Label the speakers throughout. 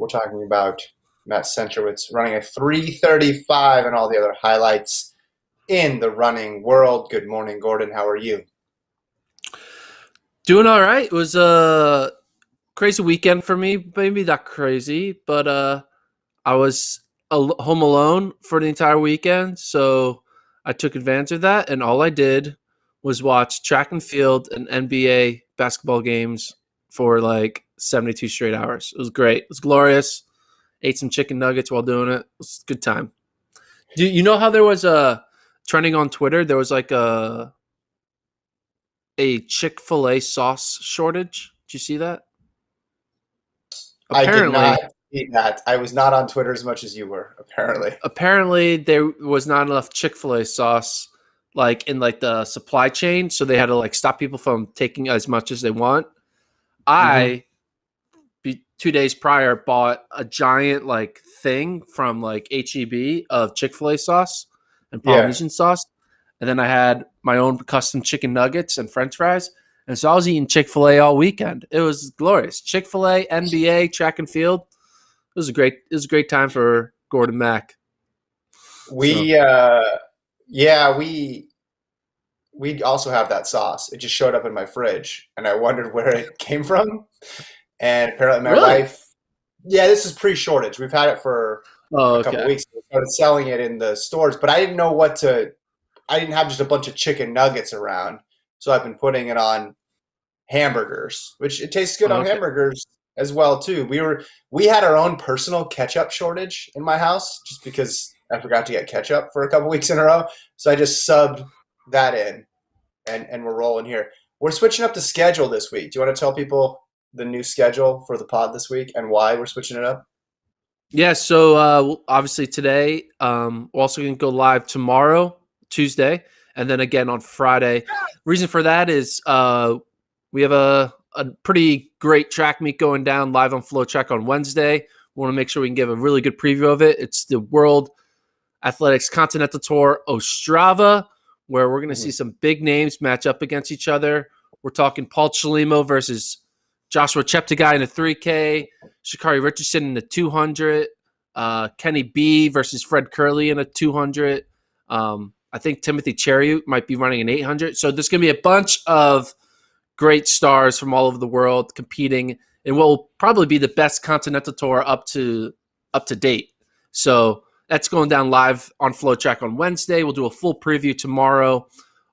Speaker 1: we're talking about Matt Centrowitz running a 3:35 and all the other highlights in the running world. Good morning, Gordon. How are you?
Speaker 2: Doing all right. It was a crazy weekend for me. Maybe not crazy, but I was home alone for the entire weekend, so I took advantage of that, and all I did was watch track and field and NBA basketball games for like 72 straight hours. It was great. It was glorious. Ate some chicken nuggets while doing it. It was a good time. Do you know how there was a trending on Twitter? There was like a Chick-fil-A sauce shortage. Did you see that?
Speaker 1: I did not see that. I was not on Twitter as much as you were, apparently.
Speaker 2: Apparently, there was not enough Chick-fil-A sauce like in like the supply chain, so they had to like stop people from taking as much as they want. I 2 days prior bought a giant like thing from like HEB of Chick-fil-A sauce and Polynesian sauce. And then I had my own custom chicken nuggets and French fries. And so I was eating Chick-fil-A all weekend. It was glorious. Chick-fil-A, NBA, track and field. It was a great time for Gordon Mack.
Speaker 1: We also have that sauce. It just showed up in my fridge, and I wondered where it came from. And apparently my wife, this is pre-shortage. We've had it for a couple of weeks. We started selling it in the stores, but I didn't know I didn't have just a bunch of chicken nuggets around. So I've been putting it on hamburgers, which it tastes good on hamburgers as well too. We had our own personal ketchup shortage in my house just because I forgot to get ketchup for a couple weeks in a row. So I just subbed that in and we're rolling here. We're switching up the schedule this week. Do you want to tell people the new schedule for the pod this week and why we're switching it up?
Speaker 2: Yeah, so obviously today, we're also going to go live tomorrow, Tuesday, and then again on Friday. Reason for that is we have a pretty great track meet going down live on FloTrack on Wednesday. We want to make sure we can give a really good preview of it. It's the World Athletics Continental Tour Ostrava, where we're going to see some big names match up against each other. We're talking Paul Chelimo versus Joshua Cheptegei in the 3K, Sha'Carri Richardson in the 200, Kenny B versus Fred Curley in a 200. I think Timothy Cheruiyot might be running an 800. So there's going to be a bunch of great stars from all over the world competing in what will probably be the best Continental Tour up to date. So that's going down live on FloTrack on Wednesday. We'll do a full preview tomorrow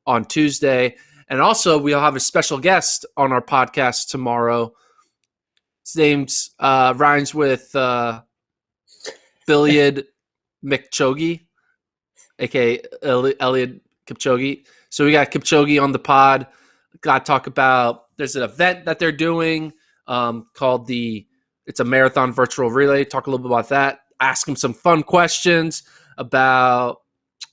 Speaker 2: on Tuesday. And also, we'll have a special guest on our podcast tomorrow. His name's rhymes with Billiard Kipchoge, a.k.a. Eliud Kipchoge. So we got Kipchoge on the pod. Got to talk about, there's an event that they're doing called it's a marathon virtual relay. Talk a little bit about that. Ask him some fun questions about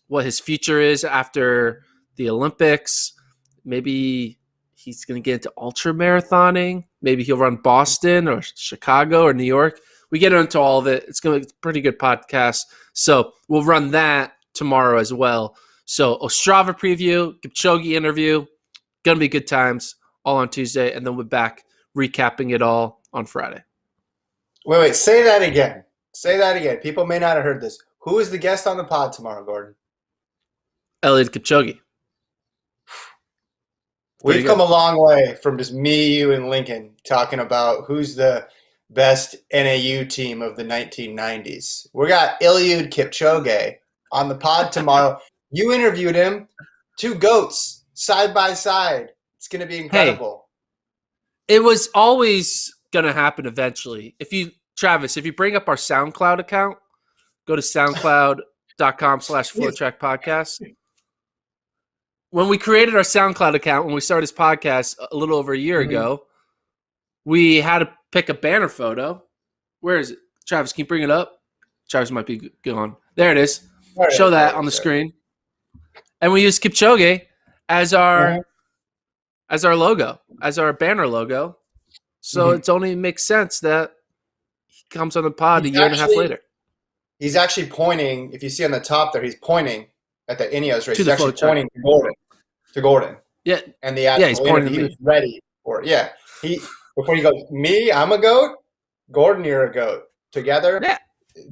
Speaker 2: what his future is after the Olympics. Maybe he's going to get into ultra marathoning. Maybe he'll run Boston or Chicago or New York. We get into all of it. It's going to be a pretty good podcast. So we'll run that tomorrow as well. So Ostrava preview, Kipchoge interview. Going to be good times all on Tuesday. And then we're back recapping it all on Friday.
Speaker 1: Wait. Say that again. Say that again. People may not have heard this. Who is the guest on the pod tomorrow, Gordon?
Speaker 2: Eliud Kipchoge.
Speaker 1: We've come a long way from just me, you, and Lincoln talking about who's the best NAU team of the 1990s. We got Eliud Kipchoge on the pod tomorrow. You interviewed him. 2 goats side by side. It's going to be incredible.
Speaker 2: Hey, it was always going to happen eventually. Travis, if you bring up our SoundCloud account, go to soundcloud.com/FloTrack podcast. When we created our SoundCloud account, when we started this podcast a little over a year ago, we had to pick a banner photo. Where is it? Travis, can you bring it up? Travis might be gone. There it is. Show that on the screen. And we used Kipchoge as our logo, as our banner logo. So it only makes sense that he comes on the pod a year and a half later.
Speaker 1: He's actually pointing. If you see on the top there, he's pointing at the Ineos race. He's actually pointing to Gordon.
Speaker 2: Yeah.
Speaker 1: And he's pointing. He was ready for it. Yeah. Before he goes, me, I'm a goat. Gordon, you're a goat. together.
Speaker 2: Yeah.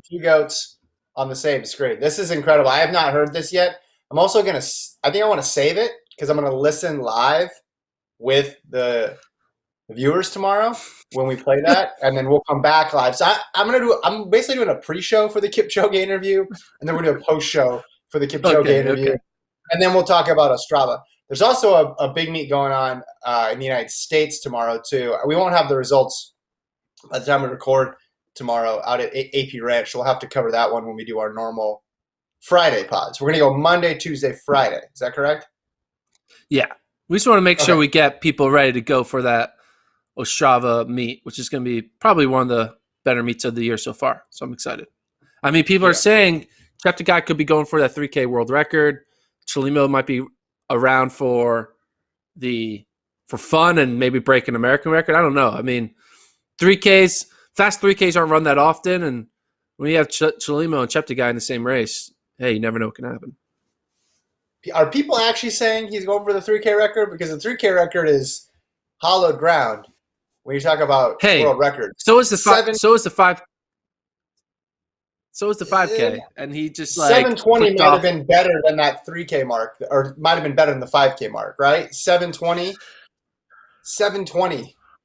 Speaker 1: Two goats on the same screen. This is incredible. I have not heard this yet. I'm also going to – I think I want to save it because I'm going to listen live with the viewers tomorrow when we play that, and then we'll come back live. So I'm basically doing a pre-show for the Kipchoge interview, and then we're doing a post-show for the Kipchoge interview. Okay. And then we'll talk about Ostrava. There's also a big meet going on in the United States tomorrow, too. We won't have the results by the time we record tomorrow out at AP Ranch. We'll have to cover that one when we do our normal Friday pods. We're going to go Monday, Tuesday, Friday. Is that correct?
Speaker 2: Yeah. We just want to make sure we get people ready to go for that Ostrava meet, which is going to be probably one of the better meets of the year so far. So I'm excited. I mean, people are saying Kiptoo could be going for that 3K world record. Chelimo might be around for fun and maybe break an American record. I don't know. I mean, fast 3Ks aren't run that often, and when you have Chelimo and Kiptoo in the same race, hey, you never know what can happen.
Speaker 1: Are people actually saying he's going for the 3K record? Because the 3K record is hollowed ground when you talk about world records.
Speaker 2: So is the 5. So is the 5K, and he just
Speaker 1: 720 might have been better than that 3K mark, or might have been better than the 5K mark, right? 720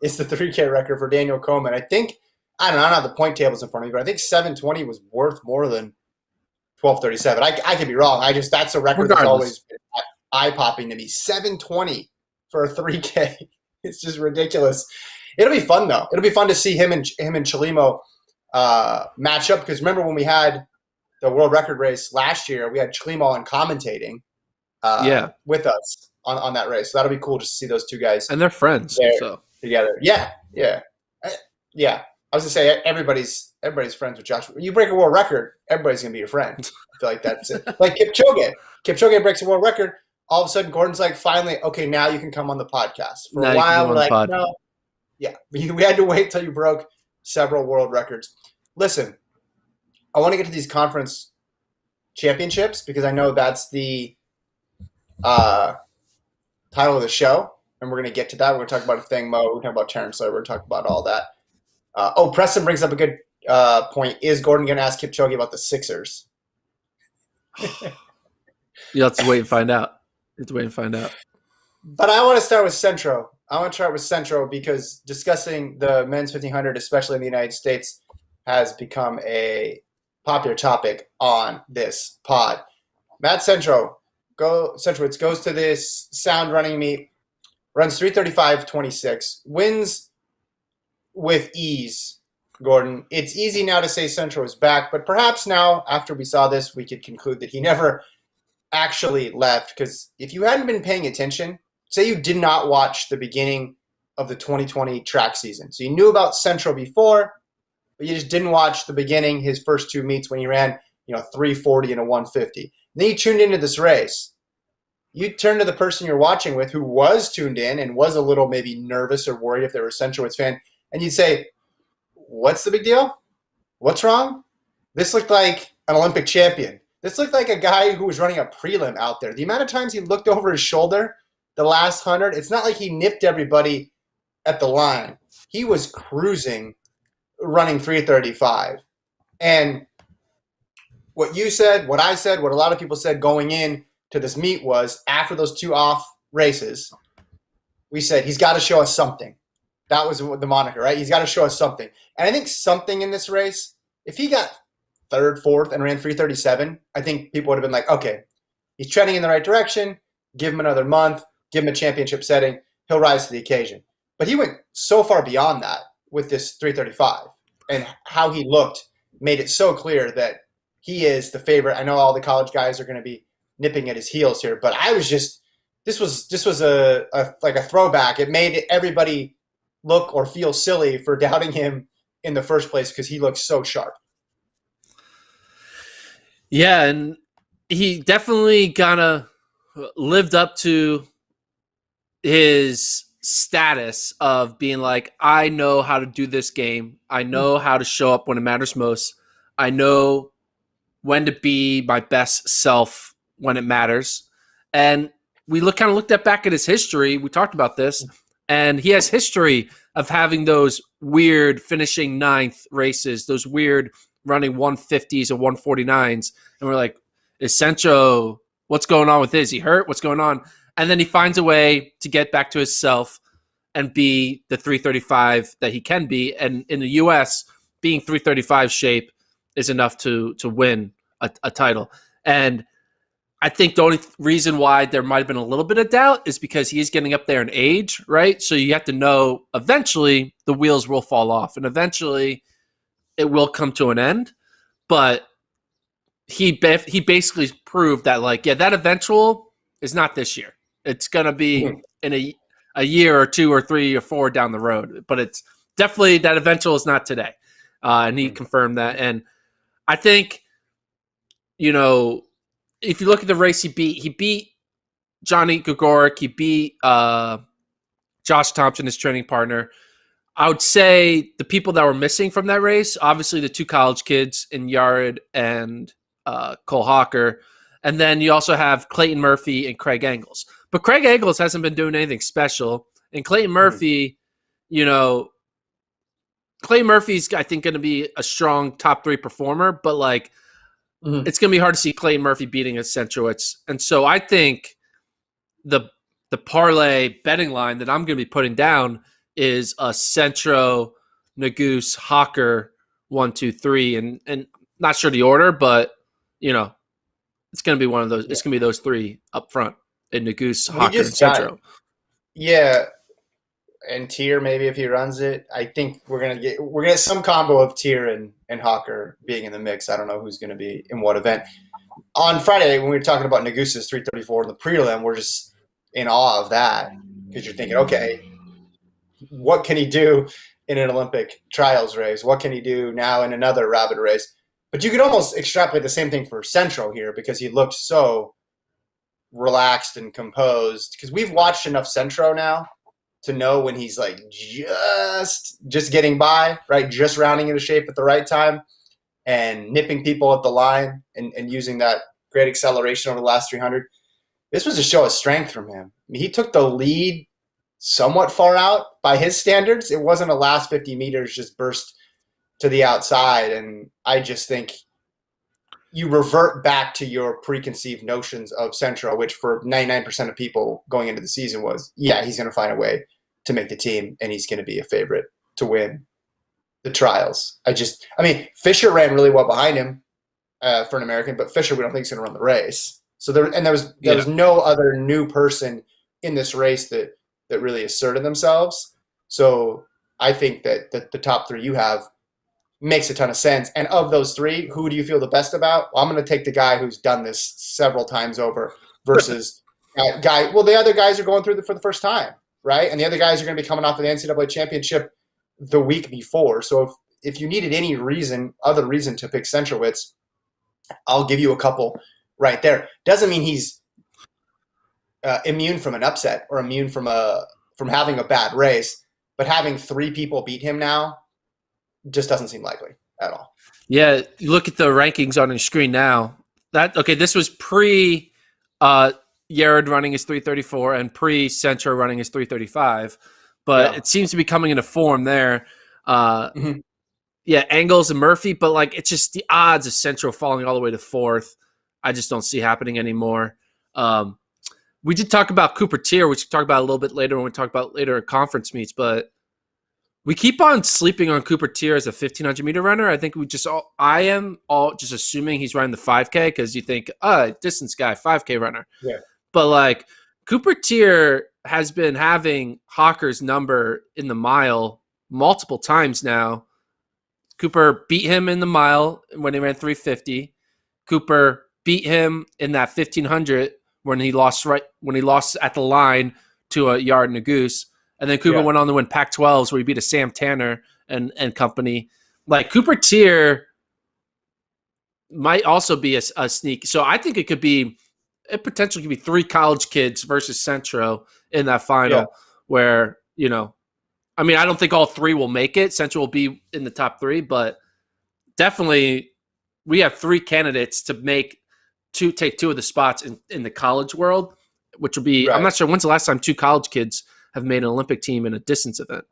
Speaker 1: is the 3K record for Daniel Komen. I think I don't have the point tables in front of me, but I think 720 was worth more than 1237. I could be wrong. That's a record that's always been eye-popping to me. 720 for a 3K. It's just ridiculous. It'll be fun though. It'll be fun to see him and Chelimo match up, because remember when we had the world record race last year, we had Chelimo on commentating with us on that race. So that'll be cool just to see those two guys.
Speaker 2: And they're friends
Speaker 1: together. Yeah. I was gonna say everybody's friends with Josh. You break a world record, everybody's gonna be your friend. I feel like that's it. Like Kipchoge. Kipchoge breaks a world record. All of a sudden, Gordon's like, finally, okay, now you can come on the podcast. For a while, we're like, no. Yeah, we had to wait till you broke several world records. Listen, I want to get to these conference championships because I know that's the title of the show, and we're going to get to that. We're going to talk about Thang Mo. We're going to talk about Terrence Laird. We're going to talk about all that. Preston brings up a good point. Is Gordon going to ask Kipchoge about the Sixers?
Speaker 2: You'll have to wait and find out.
Speaker 1: But I want to start with Centro. Because discussing the men's 1500, especially in the United States, has become a popular topic on this pod. Matt Centrowitz goes to this sound running meet, runs 3:35.26, wins with ease. Gordon, it's easy now to say Centro is back, but perhaps now, after we saw this, we could conclude that he never actually left. Because if you hadn't been paying attention, say you did not watch the beginning of the 2020 track season, so you knew about Centro before, but you just didn't watch the beginning, his first two meets when he ran 340 and a 150. Then you tuned into this race. You turn to the person you're watching with, who was tuned in and was a little maybe nervous or worried if they were a Centrowitz fan, and you'd say, what's the big deal? What's wrong? This looked like an Olympic champion. This looked like a guy who was running a prelim out there. The amount of times he looked over his shoulder the last 100, it's not like he nipped everybody at the line. He was cruising, running 3:35. And what you said, what I said, what a lot of people said going in to this meet was, after those two off races, we said, he's got to show us something. That was the moniker, right? He's got to show us something. And I think something in this race, if he got third, fourth, and ran 3:37, I think people would have been like, okay, he's trending in the right direction. Give him another month. Give him a championship setting. He'll rise to the occasion. But he went so far beyond that with this 3:35, and how he looked made it so clear that he is the favorite. I know all the college guys are going to be nipping at his heels here, but I was just, this was a throwback. It made everybody look or feel silly for doubting him in the first place, because he looks so sharp.
Speaker 2: Yeah, and he definitely kind of lived up to his status of being like, I know how to do this game. I know how to show up when it matters most. I know when to be my best self when it matters. And we looked back at his history. We talked about this, and he has history of having those weird finishing 9th races, those weird running 150s and 149s. And we're like, is Centro, what's going on with this? Is he hurt? What's going on? And then he finds a way to get back to himself and be the 335 that he can be. And in the U.S., being 335 shape is enough to win a title. And I think the only reason why there might have been a little bit of doubt is because he is getting up there in age, right? So you have to know eventually the wheels will fall off and eventually it will come to an end. But he basically proved that, like, yeah, that eventual is not this year. It's going to be in a year or 2 or 3 or 4 down the road. But it's definitely that eventual is not today. And he confirmed that. And I think, if you look at the race he beat Johnny Gregoric, he beat Josh Thompson, his training partner. I would say the people that were missing from that race, obviously the 2 college kids in Laird and Cole Hawker. And then you also have Clayton Murphy and Craig Engels. But Craig Engels hasn't been doing anything special. And Clayton Murphy, Clayton Murphy's, I think, going to be a strong top 3 performer. But, like, it's going to be hard to see Clayton Murphy beating a Centrowitz. And so I think the parlay betting line that I'm going to be putting down is a Centro, Naguse, Hawker, 1, 2, 3. And not sure the order, but, it's going to be one of those. Yeah. It's going to be those 3 up front in Naguse, Hawker, and Centro.
Speaker 1: Yeah. And Tier, maybe if he runs it, I think we're gonna get some combo of Tier and Hawker being in the mix. I don't know who's gonna be in what event. On Friday, when we were talking about Naguse's 334 in the prelim, we're just in awe of that because you're thinking, okay, what can he do in an Olympic trials race? What can he do now in another rapid race? But you could almost extrapolate the same thing for Centro here because he looked so relaxed and composed. Because we've watched enough Centro now to know when he's like just getting by, right? Just rounding into shape at the right time and nipping people at the line and using that great acceleration over the last 300. This was a show of strength from him. I mean, he took the lead somewhat far out by his standards. It wasn't a last 50 meters just burst to the outside. And I just think you revert back to your preconceived notions of Centro, which for 99% of people going into the season was, yeah, he's going to find a way to make the team, and he's going to be a favorite to win the trials. Fisher ran really well behind him for an American, but Fisher we don't think is going to run the race. So there was no other new person in this race that really asserted themselves. So I think that the top 3 you have makes a ton of sense. And of those 3, who do you feel the best about? Well, I'm going to take the guy who's done this several times over versus guy. Well, the other guys are going through for the first time, right? And the other guys are going to be coming off of the NCAA championship the week before. So if you needed any other reason to pick Centrowitz, I'll give you a couple right there. Doesn't mean he's immune from an upset or immune from having a bad race, but having 3 people beat him now just doesn't seem likely at all.
Speaker 2: Yeah, you look at the rankings on your screen now. This was pre Laird running his 334 and pre-Centro running his 335, but it seems to be coming into form there. Yeah, Engels and Murphy, but like it's just the odds of Centro falling all the way to 4th. I just don't see happening anymore. We did talk about Cooper Tier, which we'll talk about a little bit later when we talk about later at conference meets, but we keep on sleeping on Cooper Tier as a 1,500 meter runner. I think I am all just assuming he's running the 5K because you think, distance guy, 5K runner.
Speaker 1: Yeah.
Speaker 2: But like Cooper Tier has been having Hawker's number in the mile multiple times now. Cooper beat him in the mile when he ran 350. Cooper beat him in that 1,500 when he lost at the line to a Laird and a Goose. And then Cooper went on to win Pac-12s where he beat a Sam Tanner and company. Like Cooper Tier might also be a sneak. So I think it potentially could be 3 college kids versus Centro in that final where, I don't think all 3 will make it. Centro will be in the top 3, but definitely we have 3 candidates to take 2 of the spots in the college world, which will be, I'm not sure when's the last time 2 college kids have made an Olympic team in a distance event.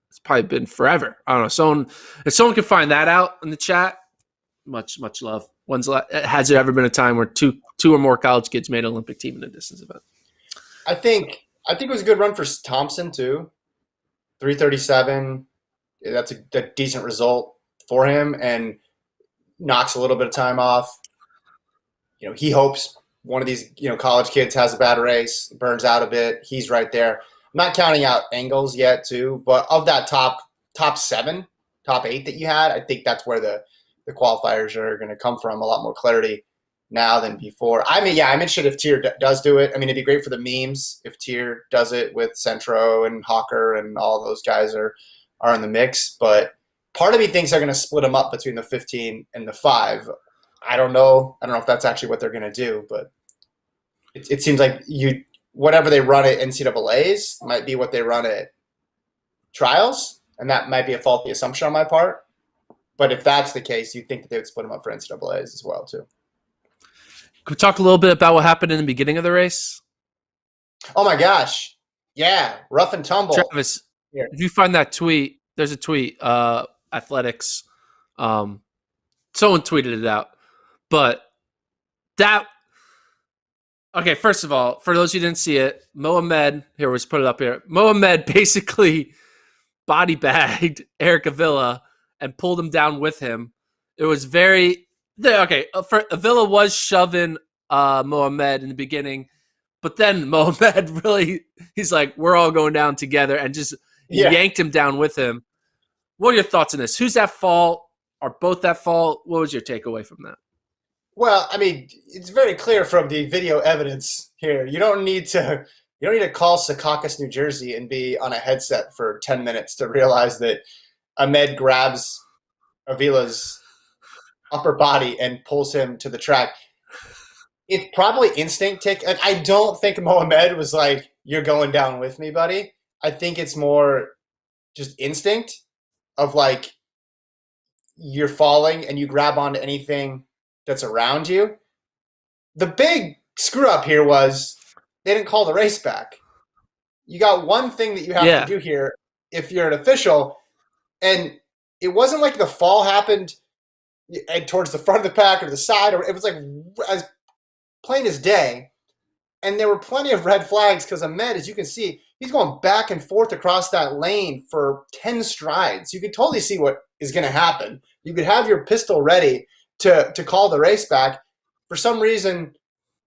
Speaker 2: It's probably been forever. I don't know. If someone can find that out in the chat, much love. Has there ever been a time where two or more college kids made an Olympic team in a distance event?
Speaker 1: I think it was a good run for Thompson too. 3:37. That's a decent result for him, and knocks a little bit of time off. He hopes one of these college kids has a bad race, burns out a bit. He's right there. I'm not counting out Engels yet too, but of that top 7, top 8 that you had, I think that's where the qualifiers are going to come from. A lot more clarity now than before. I mean, yeah, I'm interested if Tier does do it. I mean, it'd be great for the memes if Tier does it with Centro and Hawker and all those guys are in the mix. But part of me thinks they're going to split them up between the 15 and the 5. I don't know if that's actually what they're going to do, but it seems like whatever they run at NCAAs might be what they run at trials, and that might be a faulty assumption on my part. But if that's the case, you think that they would split them up for NCAAs as well too.
Speaker 2: Could we talk a little bit about what happened in the beginning of the race?
Speaker 1: Oh my gosh. Yeah, rough and tumble.
Speaker 2: Travis, if you find that tweet, there's a tweet, Athletics. Someone tweeted it out. But okay, first of all, for those who didn't see it, Mohamed, here, let's put it up here. Mohamed basically body bagged Eric Avila and pulled him down with him. It was Avila was shoving Mohamed in the beginning, but then Mohamed really, he's like, we're all going down together, and just yanked him down with him. What are your thoughts on this? Who's at fault? Are both at fault? What was your takeaway from that?
Speaker 1: Well, I mean, it's very clear from the video evidence here. You don't need to call Secaucus, New Jersey, and be on a headset for 10 minutes to realize that Ahmed grabs Avila's upper body and pulls him to the track. It's probably instinct. I don't think Mohamed was like, "You're going down with me, buddy." I think it's more just instinct of like, you're falling and you grab onto anything that's around you. The big screw up here was they didn't call the race back. You got one thing that you have to do here if you're an official, and it wasn't like the fall happened towards the front of the pack or the side, or it was like as plain as day. And there were plenty of red flags because Ahmed, as you can see, he's going back and forth across that lane for 10 strides. You could totally see what is going to happen. You could have your pistol ready to call the race back. For some reason,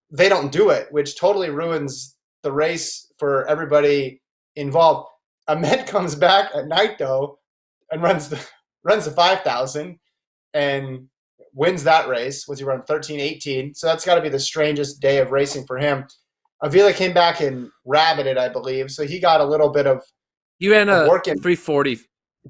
Speaker 1: they don't do it, which totally ruins the race for everybody involved. Ahmed comes back at night, though, and runs the 5,000 and wins that race. Was he run 13:18? So that's got to be the strangest day of racing for him. Avila came back and rabbited, I believe, so he got a little bit of.
Speaker 2: He ran a 3:40.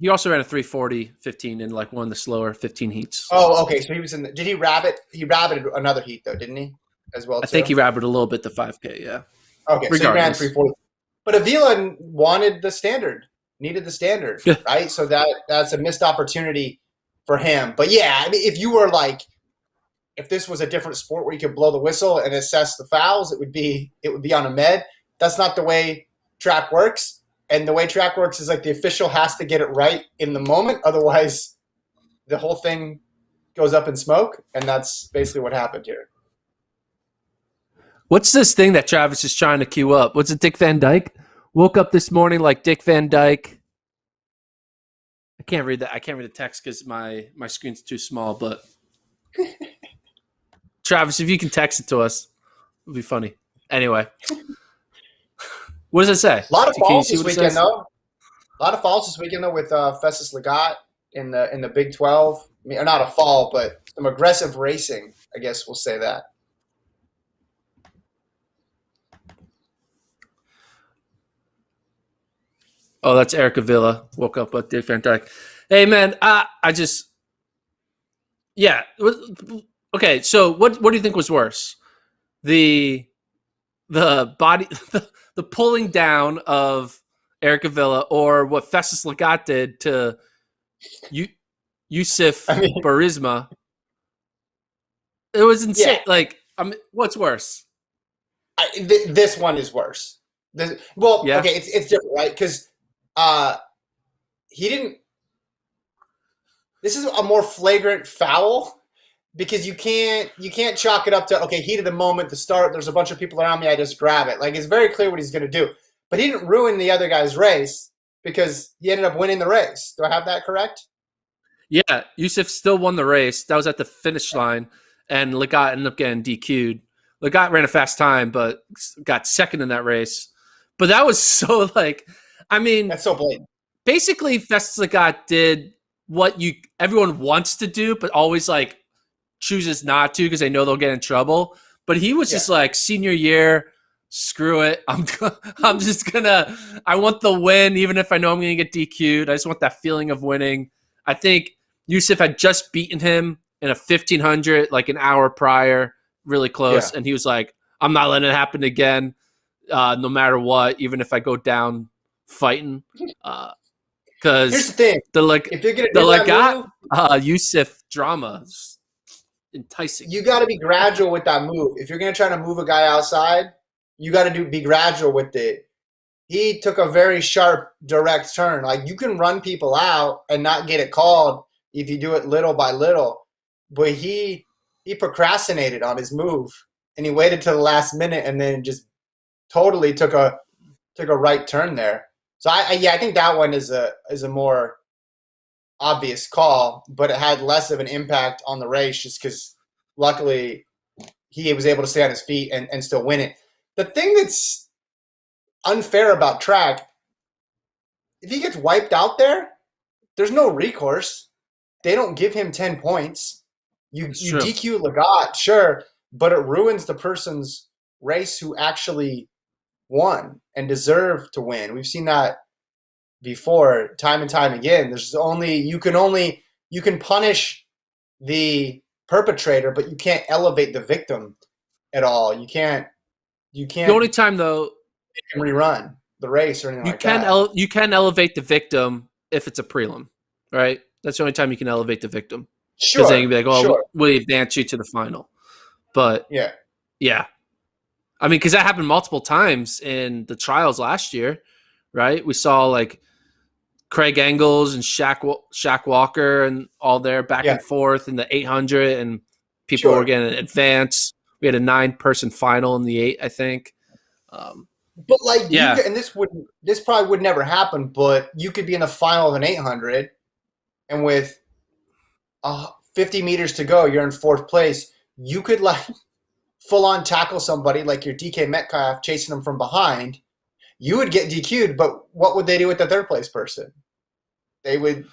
Speaker 2: He also ran a 3:40.15 in like one of the slower 15 heats.
Speaker 1: Oh, okay. So he was in. Did he rabbit? He rabbited another heat though, didn't he? As well.
Speaker 2: I think he rabbited a little bit the 5K. Yeah.
Speaker 1: Okay. Regardless. So he ran 3:40. But Avila wanted the standard, needed the standard, right? So that's a missed opportunity for him. But yeah, I mean, if this was a different sport where you could blow the whistle and assess the fouls, it would be on Ahmed. That's not the way track works. And the way track works is like the official has to get it right in the moment. Otherwise, the whole thing goes up in smoke. And that's basically what happened here.
Speaker 2: What's this thing that Travis is trying to queue up? What's it, Dick Van Dyke? Woke up this morning like Dick Van Dyke. I can't read that. I can't read the text because my screen's too small. But Travis, if you can text it to us, it'll be funny. Anyway, what does it say?
Speaker 1: A lot of falls this weekend, though. A lot of falls this weekend, though, with Festus Legat in the Big 12. I mean, not a fall, but some aggressive racing. I guess we'll say that.
Speaker 2: Oh, that's Eric Avila. Woke up with Dick Van Dyke. Hey, man, yeah. Okay, so what do you think was worse? The body, the pulling down of Eric Avila, or what Festus Legat did to Yusuf Barisma? It was insane. Yeah. What's worse?
Speaker 1: This one is worse. Okay, it's different, right? Because he didn't. This is a more flagrant foul because you can't chalk it up to, okay, heat of the moment, the start, there's a bunch of people around me, I just grab it. Like, it's very clear what he's going to do. But he didn't ruin the other guy's race because he ended up winning the race. Do I have that correct?
Speaker 2: Yeah, Yusuf still won the race. That was at the finish line, and Legat ended up getting DQ'd. Legat ran a fast time, but got second in that race. But that was so, like, I mean,
Speaker 1: that's so blatant.
Speaker 2: Basically, Festus Legat did what everyone wants to do, but always like chooses not to because they know they'll get in trouble. But he was just like, senior year, screw it. I'm just gonna. I want the win, even if I know I'm gonna get DQ'd. I just want that feeling of winning. I think Yusuf had just beaten him in a 1500 like an hour prior, really close, and he was like, "I'm not letting it happen again, no matter what, even if I go down fighting." Because
Speaker 1: here's the thing:
Speaker 2: if you're gonna do Yusuf drama is enticing.
Speaker 1: You got to be gradual with that move. If you're gonna try to move a guy outside, you got to be gradual with it. He took a very sharp, direct turn. Like, you can run people out and not get it called if you do it little by little. But he procrastinated on his move and he waited till the last minute and then just totally took a right turn there. So I think that one is a more obvious call, but it had less of an impact on the race just because luckily he was able to stay on his feet and still win it. The thing that's unfair about track, if he gets wiped out there's no recourse. They don't give him 10 points. You DQ Legat, sure, but it ruins the person's race who actually won and deserved to win. We've seen that before, time and time again. You can punish the perpetrator, but you can't elevate the victim at all. You can't. The
Speaker 2: only time though,
Speaker 1: rerun the race or anything like that.
Speaker 2: You can elevate the victim if it's a prelim, right? That's the only time you can elevate the victim.
Speaker 1: Sure.
Speaker 2: Because they can be like, "Oh, we'll advance you to the final." But yeah. I mean, because that happened multiple times in the trials last year, right? We saw like Craig Engels and Shaq Walker and all there back and forth in the 800, and people were getting advanced. We had a 9-person final in the 8, I think.
Speaker 1: But like, and this probably would never happen, but you could be in the final of an 800, and with 50 meters to go, you're in 4th place. You could like full on tackle somebody like your DK Metcalf chasing them from behind. You would get DQ'd, but what would they do with the 3rd place person? They would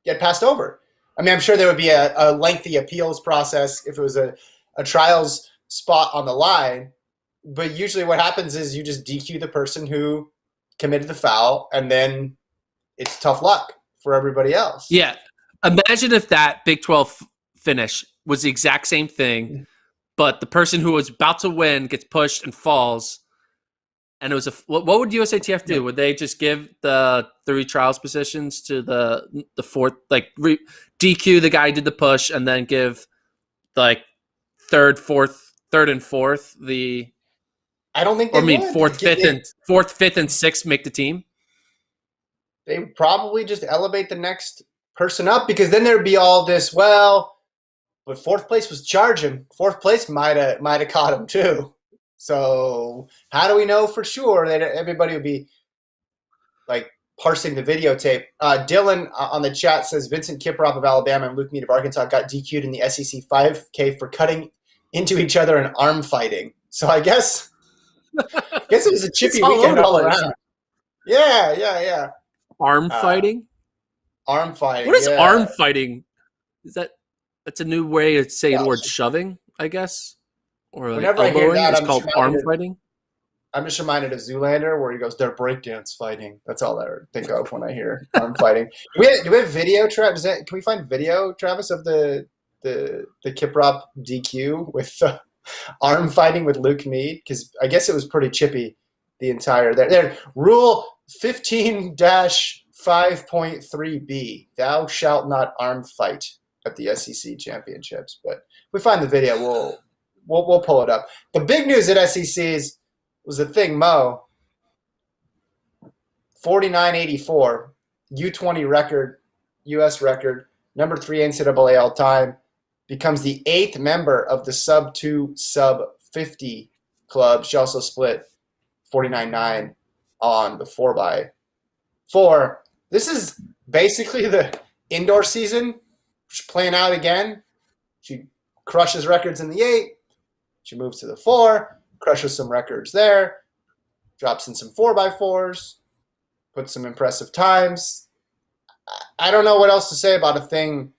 Speaker 1: get passed over. I mean, I'm sure there would be a lengthy appeals process if it was a trials spot on the line, but usually what happens is you just DQ the person who committed the foul, and then it's tough luck for everybody else.
Speaker 2: Yeah. Imagine if that Big 12 finish was the exact same thing, but the person who was about to win gets pushed and falls. And it was what would USATF do? Would they just give the 3 trials positions to the 4th, like DQ the guy who did the push, and then give like 3rd and 4th the?
Speaker 1: I don't think they would.
Speaker 2: 4th, 5th, and 6th make the team.
Speaker 1: They would probably just elevate the next person up, because then there'd be all this. Well, but 4th place was charging. 4th place might have caught him too. So how do we know for sure that everybody would be like parsing the videotape? Dylan on the chat says Vincent Kiprop of Alabama and Luke Mead of Arkansas got DQ'd in the SEC 5K for cutting into each other and arm fighting. So I guess it was a chippy weekend all around. Yeah.
Speaker 2: Arm fighting?
Speaker 1: Arm fighting.
Speaker 2: What is arm fighting? That's a new way of saying the word shoving, I guess? Or like
Speaker 1: whenever I hear that,
Speaker 2: it's called arm fighting?
Speaker 1: I'm just reminded of Zoolander, where he goes, "They're breakdance fighting." That's all I think of when I hear arm fighting. Do we have video, Travis? Can we find video, Travis, of the Kiprop DQ with arm fighting with Luke Mead? Because I guess it was pretty chippy the entire there. Rule 15-5.3b: Thou shalt not arm fight at the SEC championships. But if we find the video, we'll pull it up. The big news at SECs was the thing, Mo. 49-84. U20 record, U.S. record, number 3 NCAA all time, becomes the 8th member of the sub-2, sub-50 club. She also split 49.9 on the 4x4. This is basically the indoor season. She's playing out again. She crushes records in the 8. She moves to the 4, crushes some records there, drops in some 4x4s, puts some impressive times. I don't know what else to say about a thing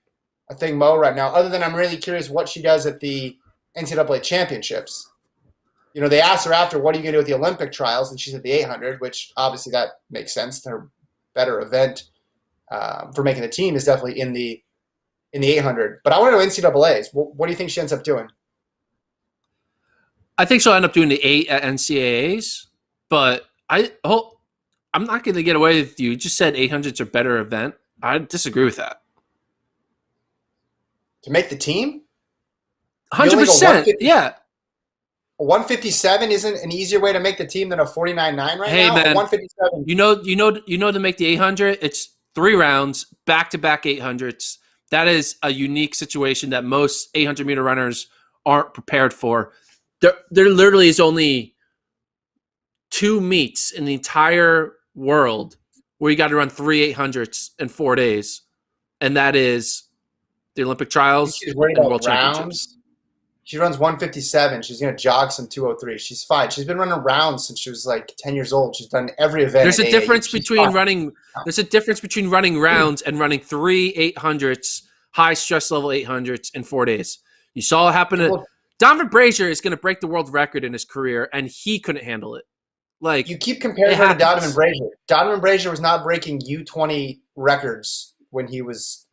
Speaker 1: Mo right now, other than I'm really curious what she does at the NCAA championships. You know, they asked her after, what are you going to do at the Olympic trials? And she said the 800, which obviously that makes sense. Her better event for making the team is definitely in the 800. But I want to know NCAAs. What do you think she ends up doing?
Speaker 2: I think she'll end up doing the 8 at NCAAs, but I'm not going to get away with you. You just said 800s are better event. I disagree with that.
Speaker 1: To make the team?
Speaker 2: 100%. Yeah.
Speaker 1: 157 isn't an easier way to make the team than a 49.9 right now?
Speaker 2: Hey, man.
Speaker 1: 157.
Speaker 2: You know to make the 800, it's 3 rounds, back-to-back 800s. That is a unique situation that most 800-meter runners aren't prepared for. There literally is only 2 meets in the entire world where you got to run 3 800s in 4 days, and that is the Olympic trials and World Championships.
Speaker 1: She runs 157. She's going to jog some 203. She's fine. She's been running rounds since she was like 10 years old. She's done every event.
Speaker 2: There's a difference between running rounds and running 3 800s, high stress level 800s in 4 days. You saw it happen to Donovan Brazier is going to break the world record in his career, and he couldn't handle it. Like,
Speaker 1: you keep comparing her to Donovan Brazier. Donovan Brazier was not breaking U20 records when he was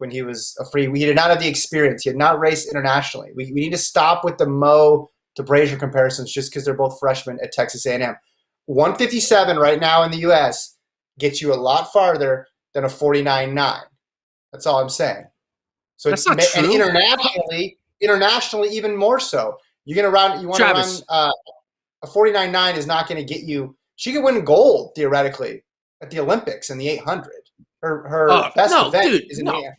Speaker 1: a free. He did not have the experience. He had not raced internationally. We need to stop with the Mo to Brazier comparisons just because they're both freshmen at Texas A&M. 157 right now in the U.S. gets you a lot farther than a 49.9. That's all I'm saying. So
Speaker 2: that's not true.
Speaker 1: And internationally even more so. You want to run a 49.9 is not going to get you. She could win gold theoretically at the Olympics in the 800. Her best event is in the 800.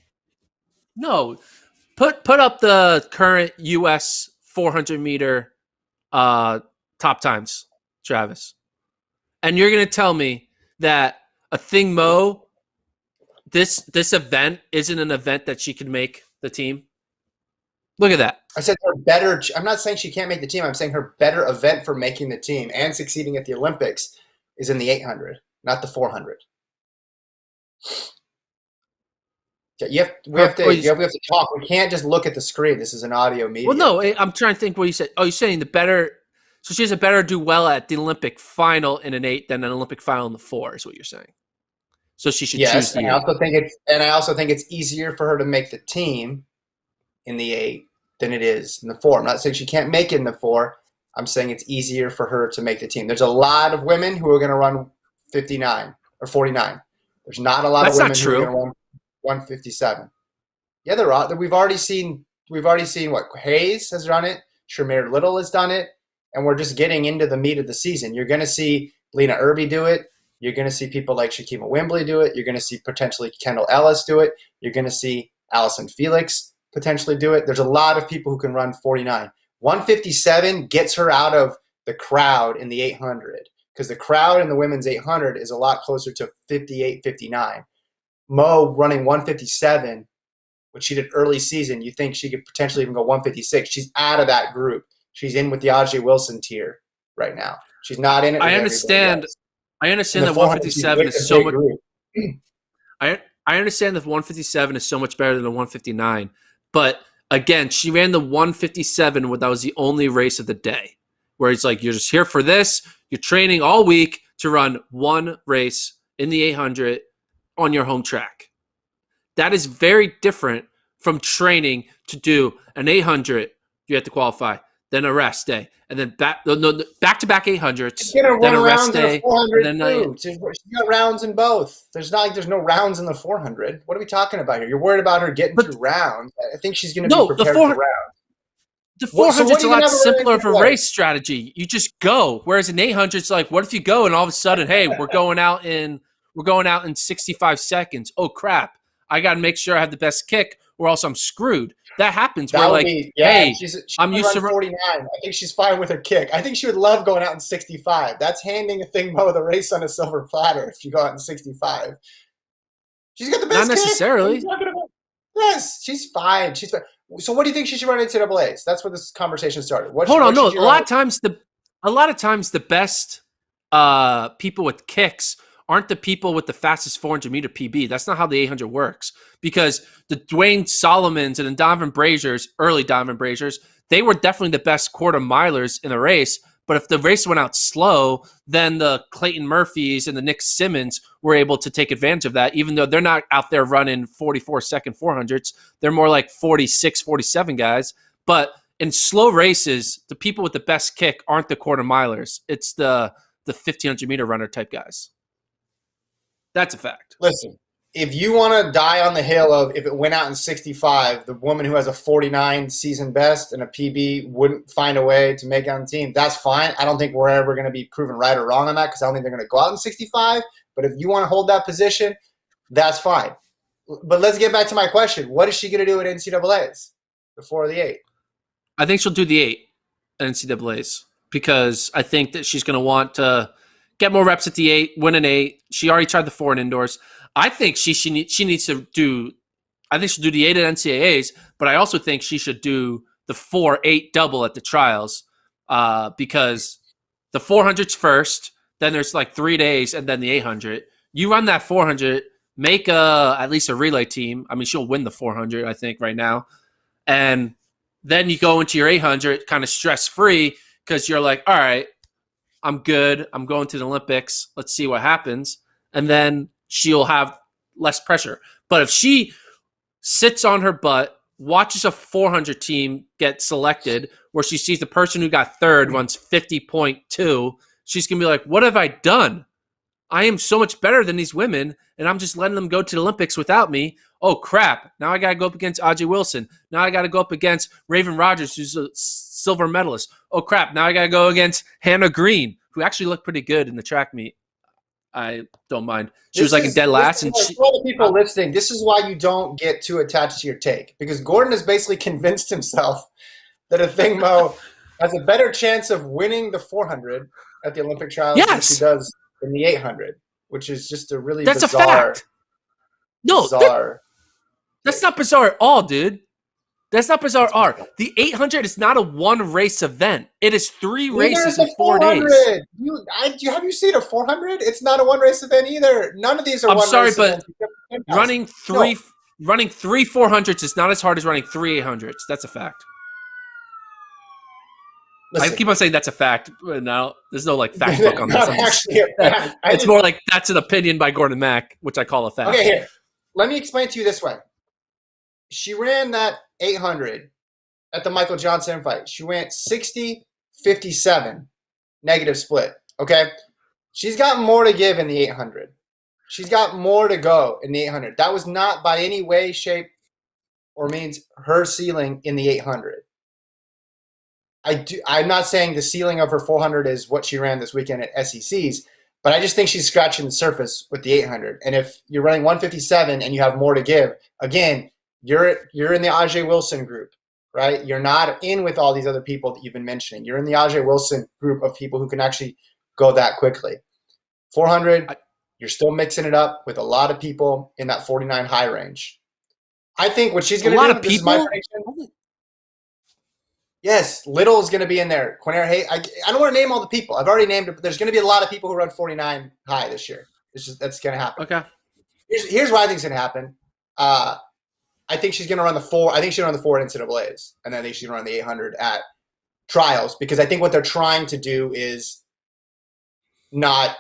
Speaker 2: No, put up the current U.S. 400-meter top times, Travis, and you're going to tell me that a thing Mo, this event isn't an event that she can make the team. Look at that.
Speaker 1: I said her better. I'm not saying she can't make the team. I'm saying her better event for making the team and succeeding at the Olympics is in the 800, not the 400. We have to talk. We can't just look at the screen. This is an audio medium.
Speaker 2: Well, no, I'm trying to think what you said. Oh, you're saying the better. So she has a better do well at the Olympic final in an 8 than an Olympic final in the 4 is what you're saying. So she should choose the 8.
Speaker 1: I also think it's easier for her to make the team in the 8 than it is in the 4. I'm not saying she can't make it in the 4. I'm saying it's easier for her to make the team. There's a lot of women who are going to run 59 or 49. There's not a lot of women who are going to run 157. Yeah, there are. We've already seen what Hayes has run it. Shamir Little has done it, and we're just getting into the meat of the season. You're going to see Lena Irby do it. You're going to see people like Shakima Wembley do it. You're going to see potentially Kendall Ellis do it. You're going to see Allison Felix potentially do it. There's a lot of people who can run 49. 157 gets her out of the crowd in the 800 because the crowd in the women's 800 is a lot closer to 58, 59. Mo running 157, which she did early season, you think she could potentially even go 156. She's out of that group. She's in with the Ajay Wilson tier right now. She's not in it.
Speaker 2: I understand that 157 is so much. I understand that 157 is so much better than the 159, but again, she ran the 157 when that was the only race of the day, where it's like you're just here for this. You're training all week to run one race in the 800 on your home track. That is very different from training to do an 800. You have to qualify, then a rest day, and then back-to-back 800s, then a rest day.
Speaker 1: And then she got rounds in both. There's no rounds in the 400. What are we talking about here? You're worried about her getting through rounds. I think she's going to be prepared for rounds.
Speaker 2: The 400 is a lot simpler of a race strategy. You just go. Whereas an 800, it's like, what if you go and all of a sudden, hey, we're going out in we're going out in 65 seconds. Oh, crap. I got to make sure I have the best kick or else I'm screwed. That happens. We're like, hey,
Speaker 1: she's
Speaker 2: I'm used to
Speaker 1: 49. I think she's fine with her kick. I think she would love going out in 65. That's handing a thing Mo the race on a silver platter if you go out in 65. She's got the best
Speaker 2: Not necessarily.
Speaker 1: kick. Yes, she's fine. She's fine. So what do you think she should run in NCAAs? That's where this conversation started.
Speaker 2: Hold on, no. A lot of times the best people with kicks aren't the people with the fastest 400-meter PB. That's not how the 800 works. Because the Dwayne Solomons and the Donovan Braziers, early Donovan Braziers, they were definitely the best quarter milers in the race. But if the race went out slow, then the Clayton Murphys and the Nick Simmons were able to take advantage of that, even though they're not out there running 44-second 400s. They're more like 46, 47 guys. But in slow races, the people with the best kick aren't the quarter milers. It's the 1,500-meter runner type guys. That's a fact.
Speaker 1: Listen, if you want to die on the hill of if it went out in 65, the woman who has a 49 season best and a PB wouldn't find a way to make it on the team, that's fine. I don't think we're ever going to be proven right or wrong on that because I don't think they're going to go out in 65. But if you want to hold that position, that's fine. But let's get back to my question. What is she going to do at NCAAs before the 8?
Speaker 2: I think she'll do the 8 at NCAAs because I think that she's going to want to get more reps at the 8, win an 8. She already tried the 4 in indoors. I think she needs to do – I think she'll do the 8 at NCAAs, but I also think she should do the 4-8 double at the trials because the 400's first, then there's like 3 days, and then the 800. You run that 400, make at least a relay team. I mean, she'll win the 400, I think, right now. And then you go into your 800 kind of stress-free because you're like, all right, I'm good. I'm going to the Olympics. Let's see what happens. And then she'll have less pressure. But if she sits on her butt, watches a 400 team get selected where she sees the person who got third runs 50.2, she's going to be like, what have I done? I am so much better than these women, and I'm just letting them go to the Olympics without me. Oh, crap. Now I got to go up against Ajay Wilson. Now I got to go up against Raven Rogers, who's a silver medalist. Oh, crap. Now I got to go against Hannah Green, who actually looked pretty good in the track meet. I don't mind. She was like in dead last. And
Speaker 1: for all the people listening, this is why you don't get too attached to your take. Because Gordon has basically convinced himself that a thing Mo has a better chance of winning the 400 at the Olympic trials than she does in the 800, which is just a really bizarre.
Speaker 2: That's a fact. No, that's not bizarre at all, dude. That's not bizarre at all. The 800 is not a one race event. It is 3 races in 4 days.
Speaker 1: Have you seen a 400? It's not a one race event either. None of these are one race events.
Speaker 2: I'm sorry, but running three 400s is not as hard as running 3 800s. That's a fact. Listen, I keep on saying that's a fact. Now there's no like fact book on this. It's more like that's an opinion by Gordon Mack, which I call a fact.
Speaker 1: Okay, here. Let me explain to you this way. She ran that 800 at the Michael Johnson fight. She went 60-57 negative split. Okay, she's got more to give in the 800. She's got more to go in the 800. That was not by any way, shape, or means her ceiling in the 800. I'm not saying the ceiling of her 400 is what she ran this weekend at SECs, but I just think she's scratching the surface with the 800. And if you're running 157 and you have more to give, again, you're in the Ajay Wilson group, right? You're not in with all these other people that you've been mentioning. You're in the Ajay Wilson group of people who can actually go that quickly. 400, you're still mixing it up with a lot of people in that 49 high range. I think what she's going to do, this is my prediction. Yes, Little is going to be in there. Quinair Hay. I don't want to name all the people. I've already named it, but there's going to be a lot of people who run 49 high this year. That's going to happen.
Speaker 2: Okay.
Speaker 1: Here's what I think is going to happen. I think she's going to run the 4. I think she'll run the 4 at NCAAs, and then I think she's going to run the 800 at trials because I think what they're trying to do is not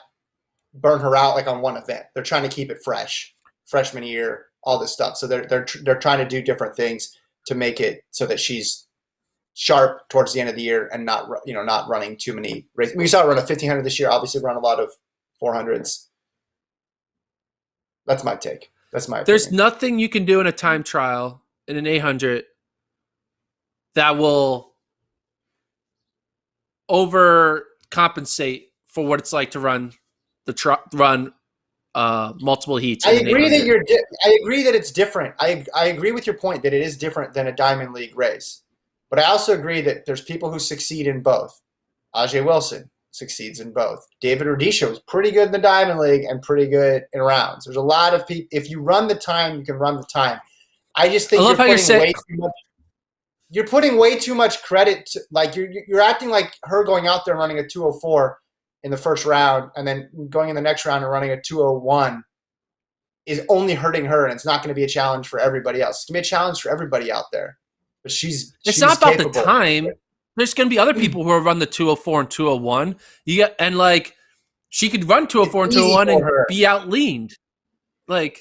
Speaker 1: burn her out like on one event. They're trying to keep it fresh, freshman year, all this stuff. So they're trying to do different things to make it so that she's sharp towards the end of the year and not running too many races. We saw her run a 1500 this year. Obviously, run a lot of 400s. That's my take. That's my opinion.
Speaker 2: There's nothing you can do in a time trial in an 800 that will overcompensate for what it's like to run multiple heats.
Speaker 1: I agree that I agree that it's different. I agree with your point that it is different than a Diamond League race. But I also agree that there's people who succeed in both. Ajay Wilson succeeds in both. David Rudisha was pretty good in the Diamond League and pretty good in rounds. There's a lot of people. If you run the time, you can run the time. I just think you're putting way too much credit to, like you're acting like her going out there and running a 204 in the first round and then going in the next round and running a 201 is only hurting her, and it's not going to be a challenge for everybody else. It's going to be a challenge for everybody out there. But she's
Speaker 2: not about
Speaker 1: capable.
Speaker 2: The time. There's going to be other people who will run the 204 and 201. And like she could run 204 and 201 and be out leaned. Like,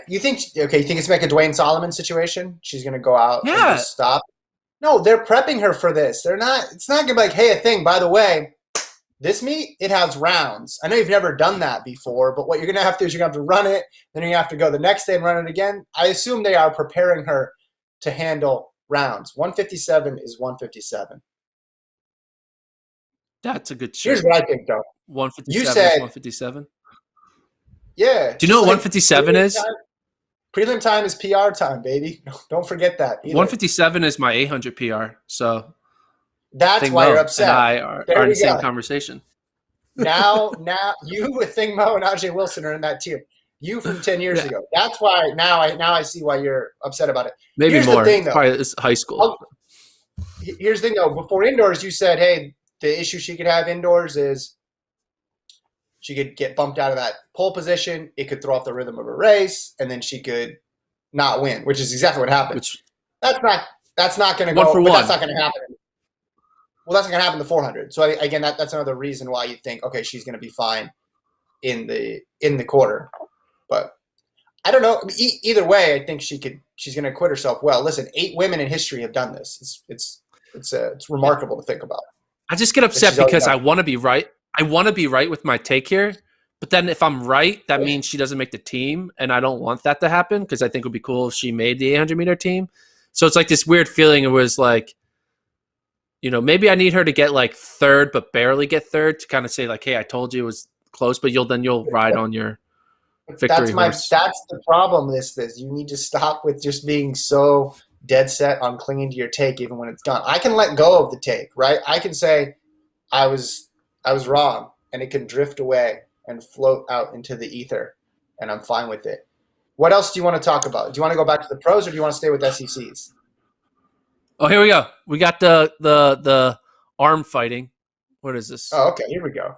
Speaker 1: you think it's like a Dwayne Solomon situation? She's going to go out and just stop? No, they're prepping her for this. It's not going to be like, hey, a thing, by the way, this meet, it has rounds. I know you've never done that before, but what you're going to have to do is you're going to have to run it, then you're going to have to go the next day and run it again. I assume they are preparing her to handle rounds. 157 is 157.
Speaker 2: That's a good shot.
Speaker 1: Here's what I think, though.
Speaker 2: 157 is 157?
Speaker 1: Yeah.
Speaker 2: Do you know what 157 is?
Speaker 1: Prelim time is PR time, baby. Don't forget that. Either.
Speaker 2: 157 is my 800 PR, so
Speaker 1: that's why you're upset.
Speaker 2: And I are in the same conversation.
Speaker 1: Now you with Thing Mo and Ajay Wilson are in that tier. You from 10 years ago. That's why now I see why you're upset about it.
Speaker 2: Maybe here's more. The thing, though. Probably it's high school.
Speaker 1: Here's the thing, though. Before indoors, you said, hey, the issue she could have indoors is she could get bumped out of that pole position. It could throw off the rhythm of her race, and then she could not win, which is exactly what happened. That's not going to go. But that's not going to happen. Well, that's not going to happen in the 400. So again, that's another reason why you think, okay, she's going to be fine in the quarter. But I don't know. Either way, I think she's going to acquit herself well. Listen, 8 women in history have done this. It's remarkable to think about.
Speaker 2: I just get upset because I want to be right. I want to be right with my take here, but then if I'm right, that means she doesn't make the team, and I don't want that to happen because I think it would be cool if she made the 800-meter team. So it's like this weird feeling. It was like, maybe I need her to get like third, but barely get third to kind of say like, hey, I told you it was close, but you'll ride on your victory horse.
Speaker 1: That's the problem. This you need to stop with just being so dead set on clinging to your take even when it's gone. I can let go of the take, right? I can say I was wrong, and it can drift away and float out into the ether, and I'm fine with it. What else do you want to talk about? Do you want to go back to the pros, or do you want to stay with SECs?
Speaker 2: Oh, here we go. We got the arm fighting. What is this?
Speaker 1: Oh, okay. Here we go.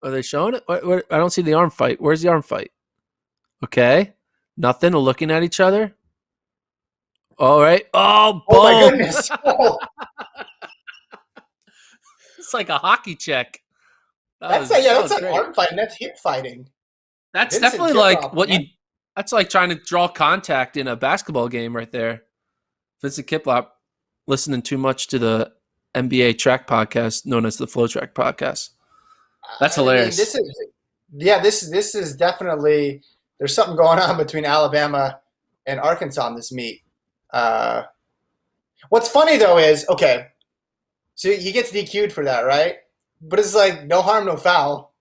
Speaker 2: Are they showing it? I don't see the arm fight. Where's the arm fight? Okay. Nothing. We're looking at each other. All right. Oh, boom.
Speaker 1: Oh, my goodness. Oh.
Speaker 2: It's like a hockey check.
Speaker 1: That's not arm fighting. That's hip fighting.
Speaker 2: That's definitely like what you. That's like trying to draw contact in a basketball game right there. Vincent Kiplop listening too much to the NBA track podcast known as the FloTrack podcast. That's hilarious.
Speaker 1: This is definitely there's something going on between Alabama and Arkansas in this meet. What's funny though is so he gets DQ'd for that, right? But it's like no harm, no foul.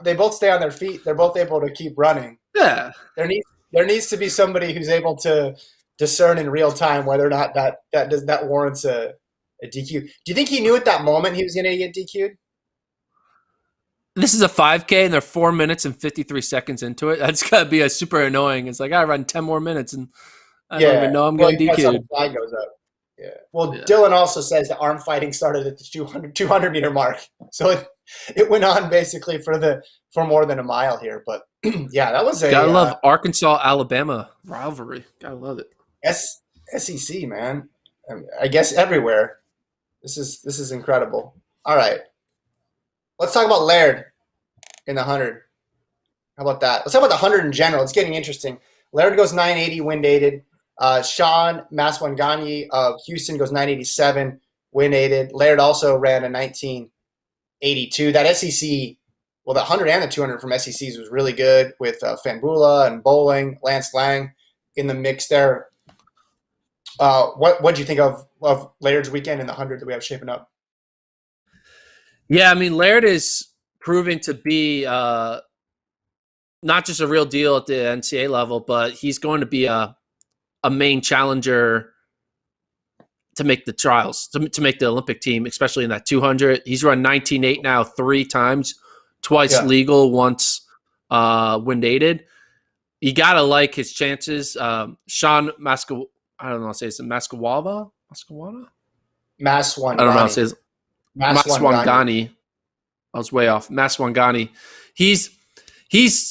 Speaker 1: They both stay on their feet. They're both able to keep running.
Speaker 2: Yeah.
Speaker 1: There needs to be somebody who's able to discern in real time whether or not that warrants a DQ. Do you think he knew at that moment he was going to get DQ'd?
Speaker 2: This is a 5K, and they're 4 minutes and 53 seconds into it. That's got to be a super annoying. It's like, I run 10 more minutes, and I don't even know I'm getting DQ'd.
Speaker 1: Flag goes up. Yeah. Well, Dylan also says the arm fighting started at the 200 meter mark, so it went on basically for more than a mile here. But yeah, that was
Speaker 2: gotta love Arkansas-Alabama rivalry. Gotta love it.
Speaker 1: SEC, man. I guess everywhere. This is incredible. All right, let's talk about Laird in the 100. How about that? Let's talk about the 100 in general. It's getting interesting. Laird goes 980 wind aided. Sean Maswanganyi of Houston goes 987 wind aided. Laird also ran a 1982. That SEC, well, the 100 and the 200 from SECs was really good with Fambula and Bowling, Lance Lang in the mix there. What do you think of Laird's weekend in the 100 that we have shaping up?
Speaker 2: Yeah, I mean, Laird is proving to be not just a real deal at the NCAA level, but he's going to be a main challenger to make the trials, to make the Olympic team, especially in that 200. He's run 19.8 now 3 times, twice legal, once wind-aided. You got to like his chances. Sean Mascawada? I don't know how to say it. Mascawada?
Speaker 1: Maswangani.
Speaker 2: I don't know how to say it. Maswangani. I was way off. Maswangani. He's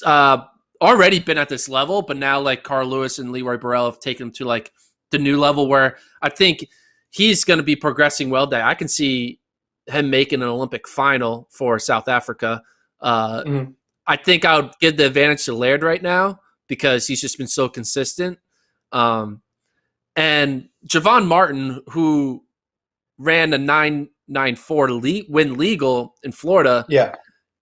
Speaker 2: already been at this level, but now like Carl Lewis and Leroy Burrell have taken him to like the new level where I think he's going to be progressing well. That I can see him making an Olympic final for South Africa. I think I would give the advantage to Laird right now because he's just been so consistent. And Javon Martin, who ran a 9.94 win legal in Florida.
Speaker 1: Yeah.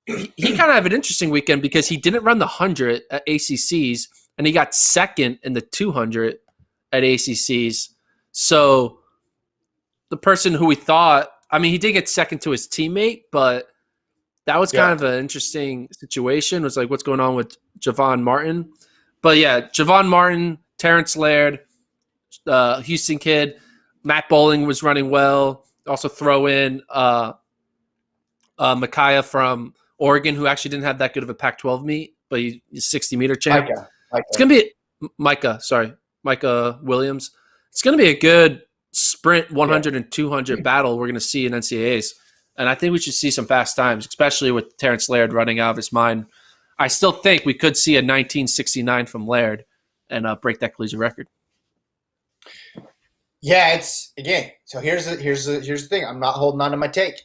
Speaker 2: He kind of had an interesting weekend because he didn't run the 100 at ACCs and he got second in the 200 at ACCs. So the person who we thought, I mean, he did get second to his teammate, but that was kind of an interesting situation. It was like, what's going on with Javon Martin? But yeah, Javon Martin, Terrence Laird, Houston kid, Matt Bowling was running well. Also throw in Micaiah from Oregon, who actually didn't have that good of a Pac-12 meet, but he's 60-meter champ. It's going to be Micah Williams. It's going to be a good sprint 100 and 200 battle we're going to see in NCAAs. And I think we should see some fast times, especially with Terrence Laird running out of his mind. I still think we could see a 1969 from Laird and break that collegiate record.
Speaker 1: Yeah, it's again. So here's the thing. I'm not holding on to my take.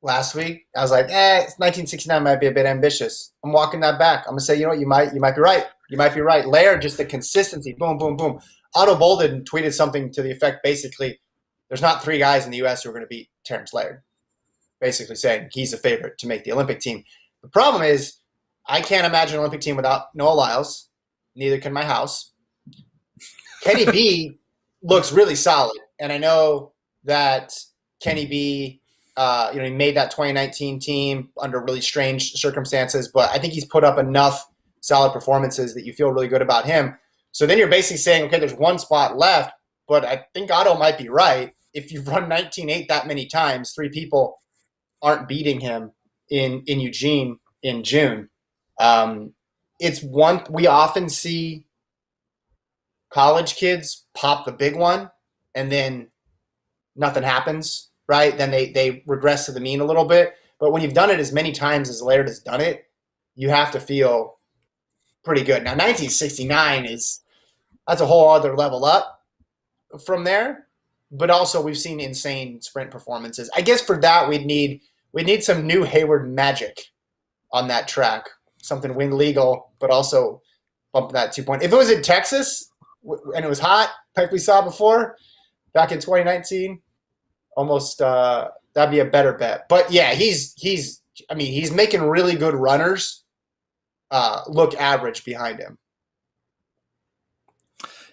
Speaker 1: Last week, I was like, 1969 might be a bit ambitious. I'm walking that back. I'm gonna say, you know what, you might be right. You might be right. Laird, just the consistency, boom, boom, boom. Otto Bolden tweeted something to the effect, basically, there's not 3 guys in the U.S. who are going to beat Terrence Laird. Basically saying he's a favorite to make the Olympic team. The problem is, I can't imagine an Olympic team without Noah Lyles. Neither can my house. Kenny B looks really solid, and I know that Kenny B. He made that 2019 team under really strange circumstances, but I think he's put up enough solid performances that you feel really good about him. So then you're basically saying, okay, there's 1 spot left, but I think Otto might be right. If you've run 19.8 that many times, 3 people aren't beating him in Eugene in June. We often see college kids pop the big one and then nothing happens. Right, then they regress to the mean a little bit. But when you've done it as many times as Laird has done it, you have to feel pretty good. Now, 1969 that's a whole other level up from there. But also, we've seen insane sprint performances. I guess for that, we'd need some new Hayward magic on that track, something wind legal, but also bump that 2 point. If it was in Texas and it was hot, like we saw before back in 2019. Almost that'd be a better bet. But yeah, he's making really good runners look average behind him.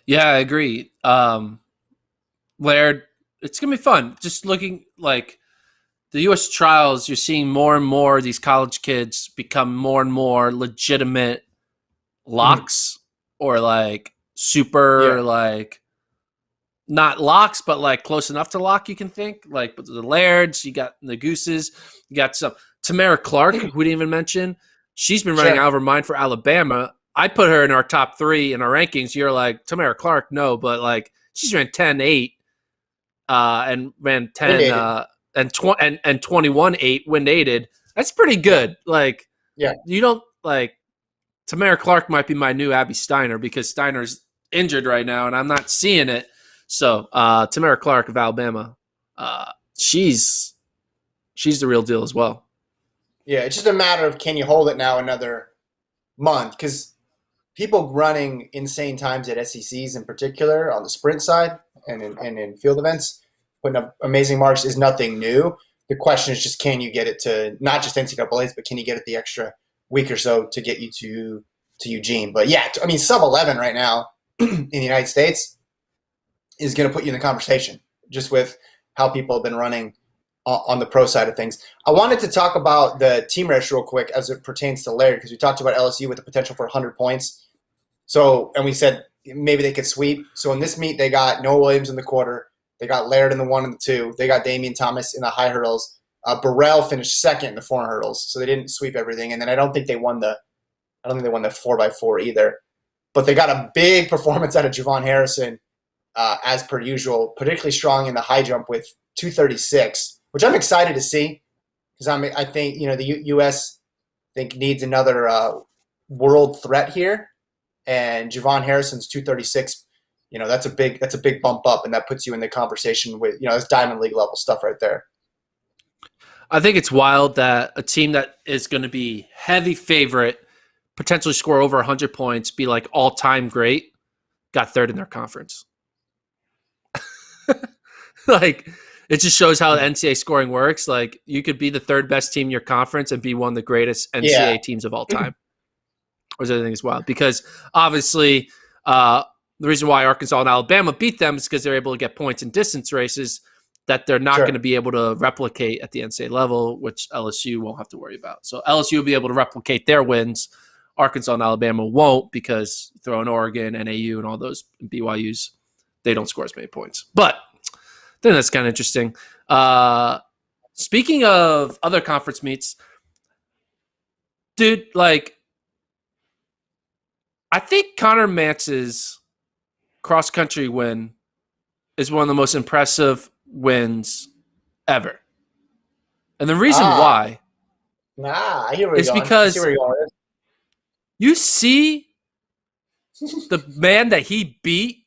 Speaker 2: Yeah, I agree. Laird, it's gonna be fun. Just looking like the U.S. trials, you're seeing more and more of these college kids become more and more legitimate locks or like super like. Not locks, but like close enough to lock, you can think. Like the Lairds, you got the Gooses, you got some Tamara Clark, who we didn't even mention. She's been running out of her mind for Alabama. I put her in our top 3 in our rankings. You're like, Tamara Clark, no, but like she's ran 10.8 and ran 10 and 21.8 wind-aided. That's pretty good. Like, you don't like Tamara Clark might be my new Abby Steiner because Steiner's injured right now and I'm not seeing it. So Tamara Clark of Alabama, she's the real deal as well.
Speaker 1: Yeah, it's just a matter of can you hold it now another month? Because people running insane times at SECs in particular on the sprint side and in field events, putting up amazing marks is nothing new. The question is just can you get it to not just NCAAs, but can you get it the extra week or so to get you to Eugene? But yeah, I mean, sub 11 right now in the United States is going to put you in the conversation just with how people have been running on the pro side of things. I wanted to talk about the team race real quick as it pertains to Laird, because we talked about LSU with the potential for 100 points. So, and we said maybe they could sweep. So in this meet, they got Noah Williams in the quarter. They got Laird in the 1 and the 2. They got Damian Thomas in the high hurdles. Burrell finished second in the 4 hurdles, so they didn't sweep everything. And then I don't think they won the 4x4 either. But they got a big performance out of Javon Harrison, as per usual, particularly strong in the high jump with 236, which I'm excited to see, because I think the U.S. needs another world threat here, and Javon Harrison's 236. That's a big bump up, and that puts you in the conversation with that's Diamond League level stuff right there.
Speaker 2: I think it's wild that a team that is going to be heavy favorite, potentially score over 100 points, be like all-time great, got third in their conference. Like, it just shows how the NCAA scoring works. Like, you could be the third best team in your conference and be one of the greatest NCAA teams of all time. Which I think is wild, because obviously the reason why Arkansas and Alabama beat them is because they're able to get points in distance races that they're not going to be able to replicate at the NCAA level, which LSU won't have to worry about. So LSU will be able to replicate their wins. Arkansas and Alabama won't, because throw in Oregon, NAU, and all those BYUs, they don't score as many points. But then that's kind of interesting. Speaking of other conference meets, dude, like, I think Connor Mance's cross-country win is one of the most impressive wins ever. And the reason why is because you see the man that he beat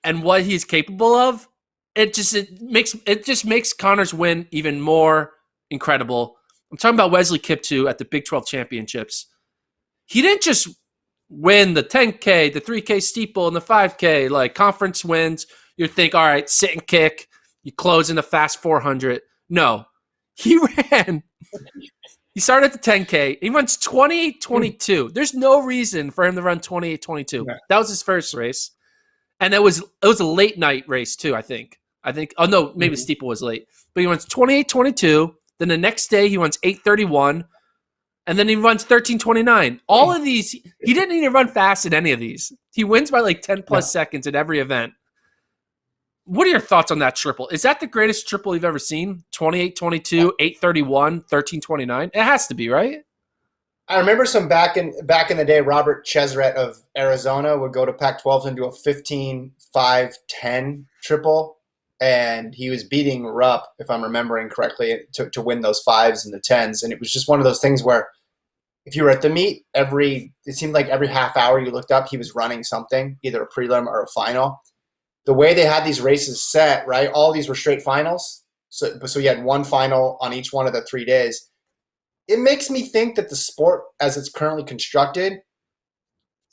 Speaker 2: and what he's capable of. It just makes Connor's win even more incredible. I'm talking about Wesley Kiptoo at the Big 12 championships. He didn't just win the 10K, the 3K steeple, and the 5K, like conference wins. You think, all right, sit and kick. You close in the fast 400. No, he ran. He started at the 10K. He runs 28:22. There's no reason for him to run 28:22. Yeah. That was his first race. And it was a late night race too, I think. Oh no, maybe steeple was late. But he runs 28:22. Then the next day he runs 8:31. And then he runs 13:29. All of these, he didn't need to run fast in any of these. He wins by like 10 plus seconds in every event. What are your thoughts on that triple? Is that the greatest triple you've ever seen? 28:22, 8:31, 13:29? It has to be, right?
Speaker 1: I remember some back in the day, Robert Chesret of Arizona would go to Pac-12 and do a 15-5-10 triple. And he was beating Rupp, if I'm remembering correctly, to win those 5s and the 10s. And it was just one of those things where if you were at the meet, it seemed like every half hour you looked up, he was running something, either a prelim or a final. The way they had these races set, right, all these were straight finals. So you had one final on each one of the 3 days. It makes me think that the sport, as it's currently constructed,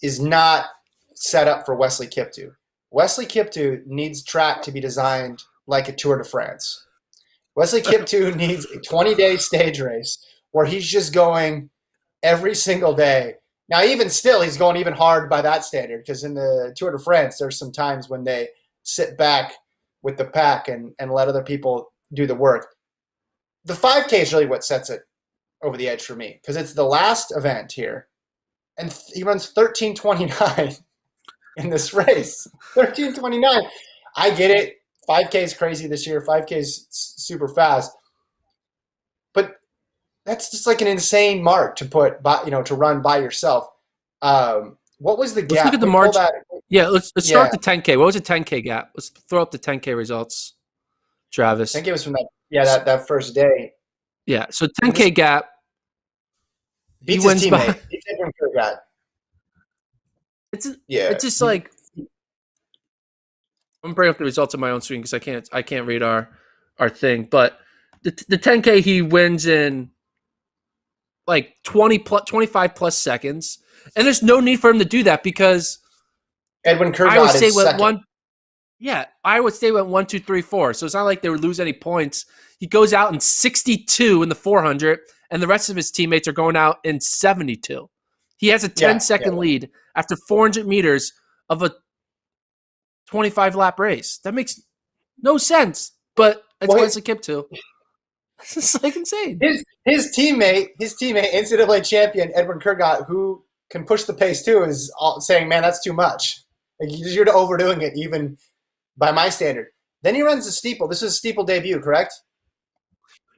Speaker 1: is not set up for Wesley Kiptoo. Wesley Kiptoo needs track to be designed like a Tour de France. Wesley Kiptoo needs a 20-day stage race where he's just going every single day. Now, even still, he's going even hard by that standard, because in the Tour de France, there's some times when they sit back with the pack and let other people do the work. The 5K is really what sets it over the edge for me, because it's the last event here, and he runs 13:29. In this race, 13:29. I get it. 5K is crazy this year. 5K is super fast, but that's just like an insane mark to put, to run by yourself. What was the gap?
Speaker 2: Let's look at the march. Yeah, let's start with the 10K. What was the 10K gap? Let's throw up the 10K results, Travis.
Speaker 1: I think it was from that first day.
Speaker 2: Yeah, so 10K gap.
Speaker 1: Beats his teammate.
Speaker 2: It's just like, I'm gonna bring up the results on my own screen because I can't read our thing. But the 10K he wins in like 25 plus seconds, and there's no need for him to do that because
Speaker 1: Edwin Kurgat is second.
Speaker 2: Iowa State went 1, 2, 3, 4. So it's not like they would lose any points. He goes out in 62 in the 400, and the rest of his teammates are going out in 72. He has a 10-second lead after 400 meters of a 25-lap race. That makes no sense. but it's Wesley Kiptoo. It's just like insane.
Speaker 1: His teammate, NCAA champion Edwin Kurgat, who can push the pace too, is saying, "Man, that's too much. Like, you're overdoing it, even by my standard." Then he runs the steeple. This is a steeple debut, correct?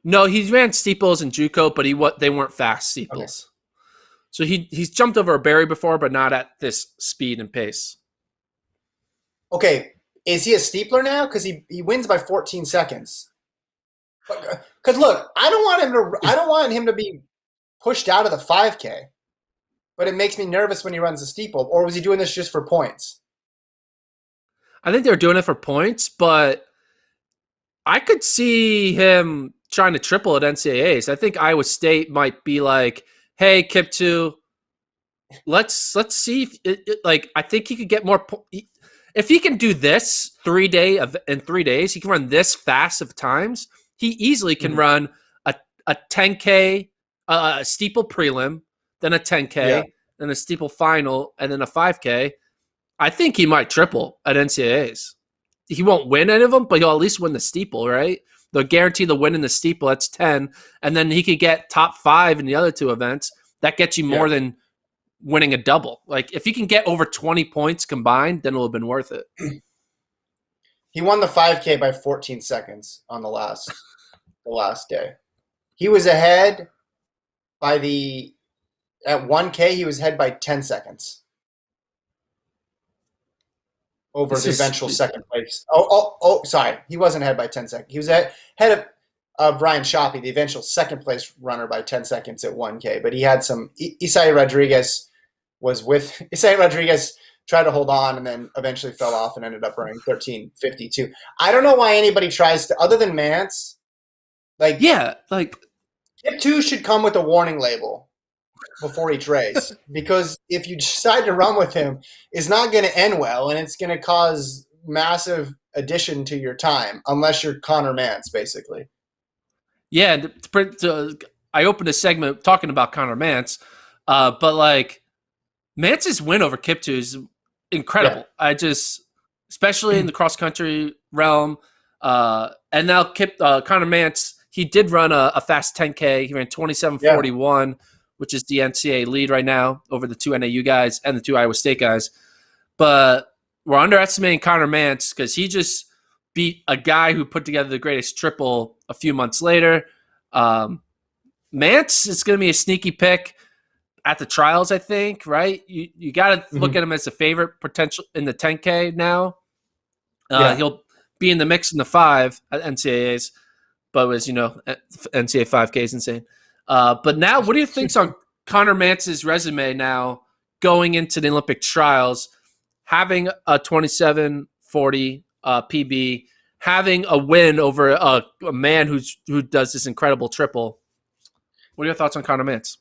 Speaker 2: No, he ran steeples in JUCO, but they weren't fast steeples. Okay. So he's jumped over a barrier before, but not at this speed and pace.
Speaker 1: Okay, is he a steepler now? Because he wins by 14 seconds. Because look, I don't want him to be pushed out of the 5K, but it makes me nervous when he runs the steeple. Or was he doing this just for points?
Speaker 2: I think they're doing it for points, but I could see him trying to triple at NCAAs. I think Iowa State might be like, "Hey, Kiptoo, let's see if I think he could get more if he can do this in 3 days, he can run this fast of times. He easily can run a 10K, a steeple prelim, then a 10K, then a steeple final, and then a 5K. I think he might triple at NCAAs. He won't win any of them, but he'll at least win the steeple, right? They'll guarantee the win in the steeple. That's 10. And then he could get top 5 in the other 2 events. That gets you more than winning a double. Like, if he can get over 20 points combined, then it'll have been worth it.
Speaker 1: He won the 5K by 14 seconds on the last day. He was ahead at 1K, he was ahead by 10 seconds. Over the eventual second place. Sorry. He wasn't ahead by 10 seconds. He was ahead of Brian Shoppy, the eventual second place runner, by 10 seconds at 1K. But he had some – Isai Rodriguez tried to hold on and then eventually fell off and ended up running 13:52. I don't know why anybody tries to – other than Mance. Kiptoo should come with a warning label before each race, because if you decide to run with him, it's not going to end well, and it's going to cause massive addition to your time, unless you're Connor Mance, basically.
Speaker 2: Yeah, I opened a segment talking about Connor Mance, but Mance's win over Kiptoo is incredible. Yeah. Especially in the cross country realm, and now Connor Mance, he did run a fast 10K. He ran 27:41. Which is the NCAA lead right now over the 2 NAU guys and the 2 Iowa State guys. But we're underestimating Connor Mance because he just beat a guy who put together the greatest triple a few months later. Mance is going to be a sneaky pick at the trials, I think, right? You got to look at him as a favorite potential in the 10K now. He'll be in the mix in the 5 at NCAAs, but as you know, NCAA 5K is insane. But now, what do you think's on Connor Mance's resume now going into the Olympic trials, having a 27:40 PB, having a win over a man who does this incredible triple? What are your thoughts on Connor Mance?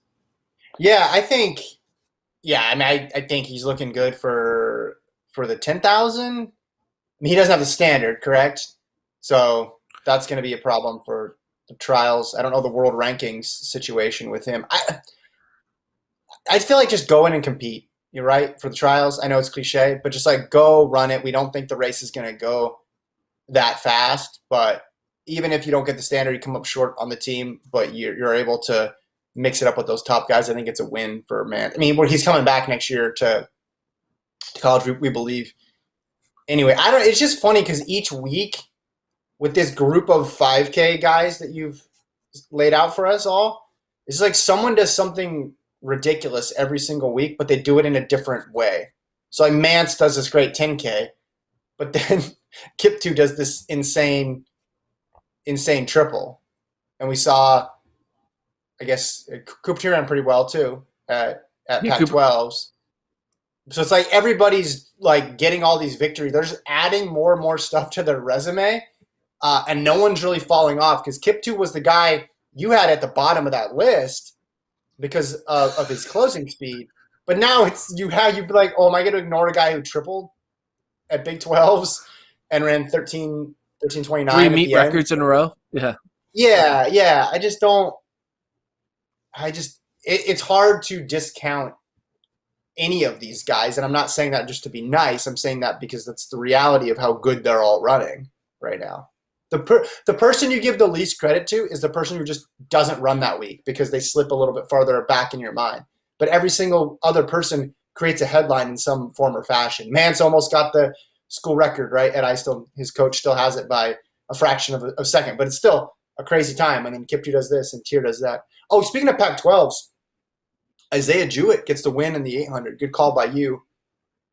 Speaker 1: I think he's looking good for the 10,000. I mean, he doesn't have the standard, correct? So that's going to be a problem for the trials. I don't know the world rankings situation with him. I feel like just go in and compete. You're right, for the trials. I know it's cliche, but just go run it. We don't think the race is going to go that fast, but even if you don't get the standard, you come up short on the team, but you're able to mix it up with those top guys. I think it's a win for Mance. I mean, he's coming back next year to college, we believe. Anyway, it's just funny because each week, with this group of 5K guys that you've laid out for us all, it's like someone does something ridiculous every single week, but they do it in a different way. So Mance does this great 10K, but then Kiptoo does this insane triple. And we saw, I guess, Kiptoo ran pretty well too at Pac-12s. So it's like everybody's getting all these victories. They're just adding more and more stuff to their resume. And no one's really falling off, because Kiptoo was the guy you had at the bottom of that list because of his closing speed. But now you'd be like, oh, am I going to ignore a guy who tripled at Big 12s and ran 13:29?
Speaker 2: 3 meet records in a row? Yeah.
Speaker 1: Yeah. It's hard to discount any of these guys. And I'm not saying that just to be nice. I'm saying that because that's the reality of how good they're all running right now. The person you give the least credit to is the person who just doesn't run that week because they slip a little bit farther back in your mind. But every single other person creates a headline in some form or fashion. Mance almost got the school record, right? And his coach still has it by a fraction of a second, but it's still a crazy time. And then Kiptoo does this and Tier does that. Oh, speaking of Pac-12s, Isaiah Jewett gets the win in the 800. Good call by you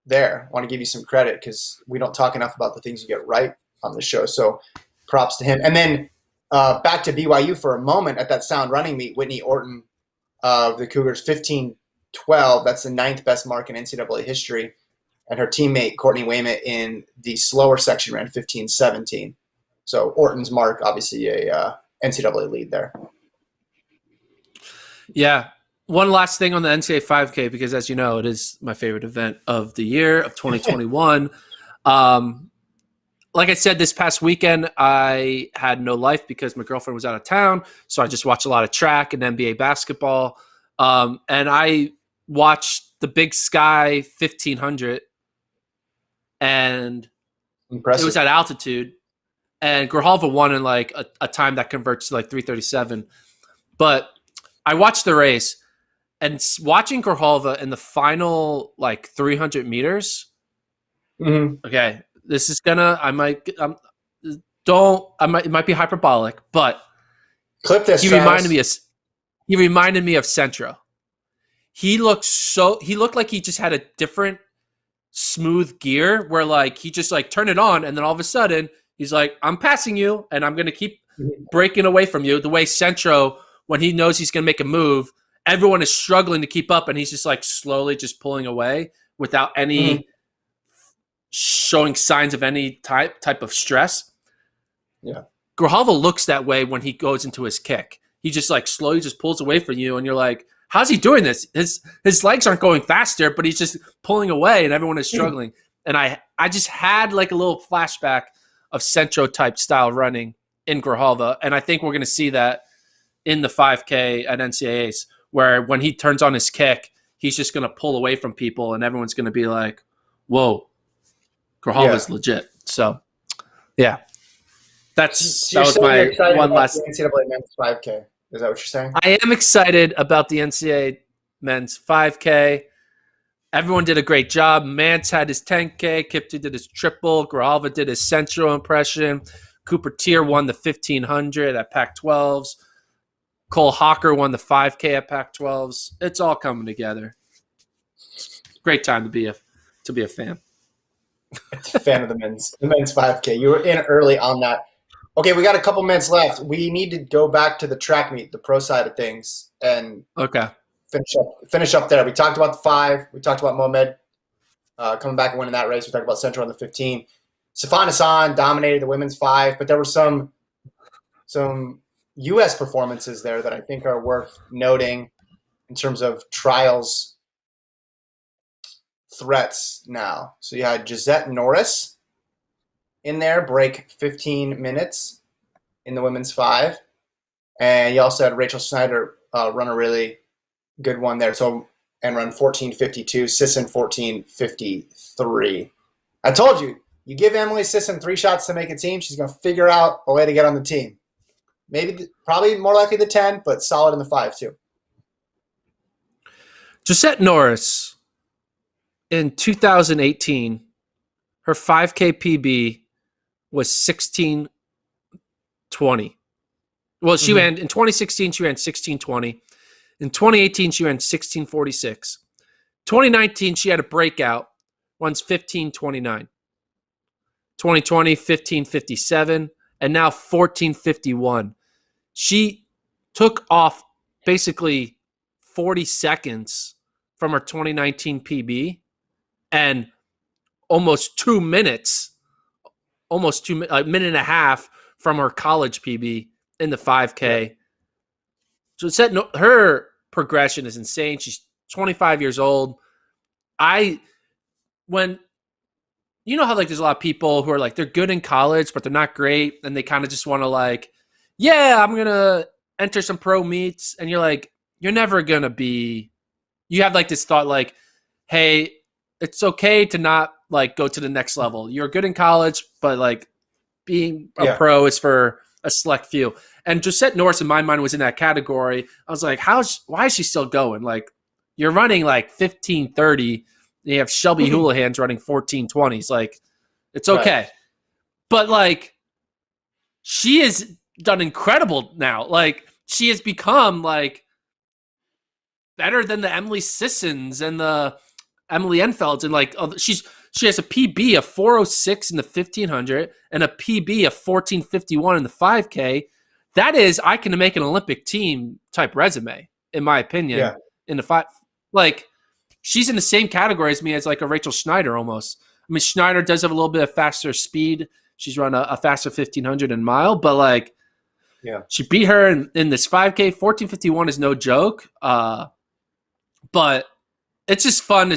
Speaker 1: there. I want to give you some credit because we don't talk enough about the things you get right on the show. So props to him. And then back to BYU for a moment at that sound running meet, Whitney Orton of the Cougars, 15-12. That's the 9th best mark in NCAA history. And her teammate, Courtney Wayment, in the slower section ran 15-17. So Orton's mark, obviously a NCAA lead there.
Speaker 2: Yeah. One last thing on the NCAA 5K, because as you know, it is my favorite event of the year of 2021. Like I said, this past weekend, I had no life because my girlfriend was out of town. So I just watched a lot of track and NBA basketball. And I watched the Big Sky 1500. And
Speaker 1: Impressive.
Speaker 2: It was at altitude. And Grijalva won in like a time that converts to like 3:37. But I watched the race. And watching Grijalva in the final like 300 meters, okay, this is gonna. It might be hyperbolic, but
Speaker 1: clip this.
Speaker 2: He reminded me of Centro. He looked like he just had a different smooth gear where like he just like turned it on, and then all of a sudden he's like, "I'm passing you, and I'm gonna keep breaking away from you." The way Centro, when he knows he's gonna make a move. Everyone is struggling to keep up, and he's just like slowly just pulling away without any showing signs of any type of stress.
Speaker 1: Yeah.
Speaker 2: Grijalva looks that way when he goes into his kick. He just like slowly just pulls away from you, and you're like, how's he doing this? His legs aren't going faster, but he's just pulling away, and everyone is struggling. And I just had like a little flashback of Centro type style running in Grijalva, and I think we're going to see that in the 5K at NCAAs. Where when he turns on his kick, he's just going to pull away from people, and everyone's going to be like, whoa, Grijalva's legit. So, yeah. That was my one last.
Speaker 1: NCAA men's 5K. Is that what you're saying?
Speaker 2: I am excited about the NCAA men's 5K. Everyone did a great job. Mance had his 10K. Kiptoo did his triple. Grijalva did his Centro impression. Cooper Tier won the 1500 at Pac-12s. Cole Hawker won the 5K at Pac-12s. It's all coming together. Great time to be a fan.
Speaker 1: Fan of the men's 5K. You were in early on that. Okay, we got a couple minutes left. We need to go back to the track meet, the pro side of things, and finish up there. We talked about the 5. We talked about Mohamed coming back and winning that race. We talked about Centro on the 15. Sifan Hassan dominated the women's 5, but there were some U.S. performances there that I think are worth noting in terms of trials threats now. So you had Gisette Norris in there, break 15 minutes in the women's 5. And you also had Rachel Snyder run a really good one there. And run 14:52, Sisson 14:53. I told you, you give Emily Sisson 3 shots to make a team, she's going to figure out a way to get on the team. Probably more likely the 10, but solid in the 5 too.
Speaker 2: Gisette Norris, in 2018, her 5K PB was 16:20. Well, she ran in 2016. She ran 16:20. In 2018, she ran 16:46. 2019, she had a breakout, runs 15:29. 2020, 15:57, and now 14:51. She took off basically 40 seconds from her 2019 PB and almost 2 minutes, a minute and a half from her college PB in the 5K. So her progression is insane. She's 25 years old. You know how like there's a lot of people who are like, they're good in college, but they're not great. And they kind of just want to like, yeah, I'm going to enter some pro meets. And you're like, you're never going to be, you have like this thought like, hey, it's okay to not like go to the next level. You're good in college, but like being a pro is for a select few. And Josette Norris, in my mind, was in that category. I was like, why is she still going? Like, you're running like 15:30. You have Shelby Houlihan's running 14:20s. Like, it's okay. Right. But, like, she has done incredible now. Like, she has become, like, better than the Emily Sissons and the Emily Enfelds. And, like, she has a PB of 4:06 in the 1500 and a PB of 14:51 in the 5K. That is, I can make an Olympic team type resume, in my opinion. Yeah. In the 5, like, she's in the same category as me as like a Rachel Schneider almost. I mean, Schneider does have a little bit of faster speed. She's run a faster 1500 and mile, but like, she beat her in this 5K. 14:51 is no joke. But it's just fun.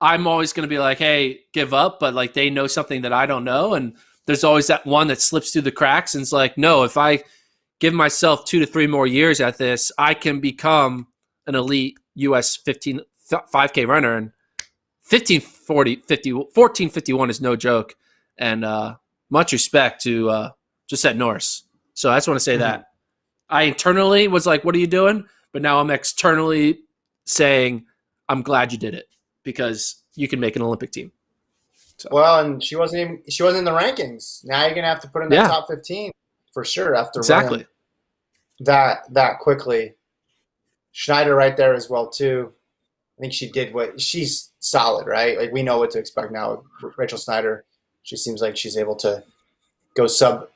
Speaker 2: I'm always going to be like, hey, give up. But like, they know something that I don't know. And there's always that one that slips through the cracks. And it's like, no, if I give myself 2 to 3 more years at this, I can become an elite US 5K runner. And 14:51 is no joke. And much respect to Josette Norris. So I just want to say that. I internally was like, what are you doing? But now I'm externally saying, I'm glad you did it because you can make an Olympic team. So.
Speaker 1: Well, and she wasn't in the rankings. Now you're gonna have to put in the top 15 for sure after running that quickly. Schneider right there as well too. I think she's solid, right? Like we know what to expect now with Rachel Schneider. She seems like she's able to go sub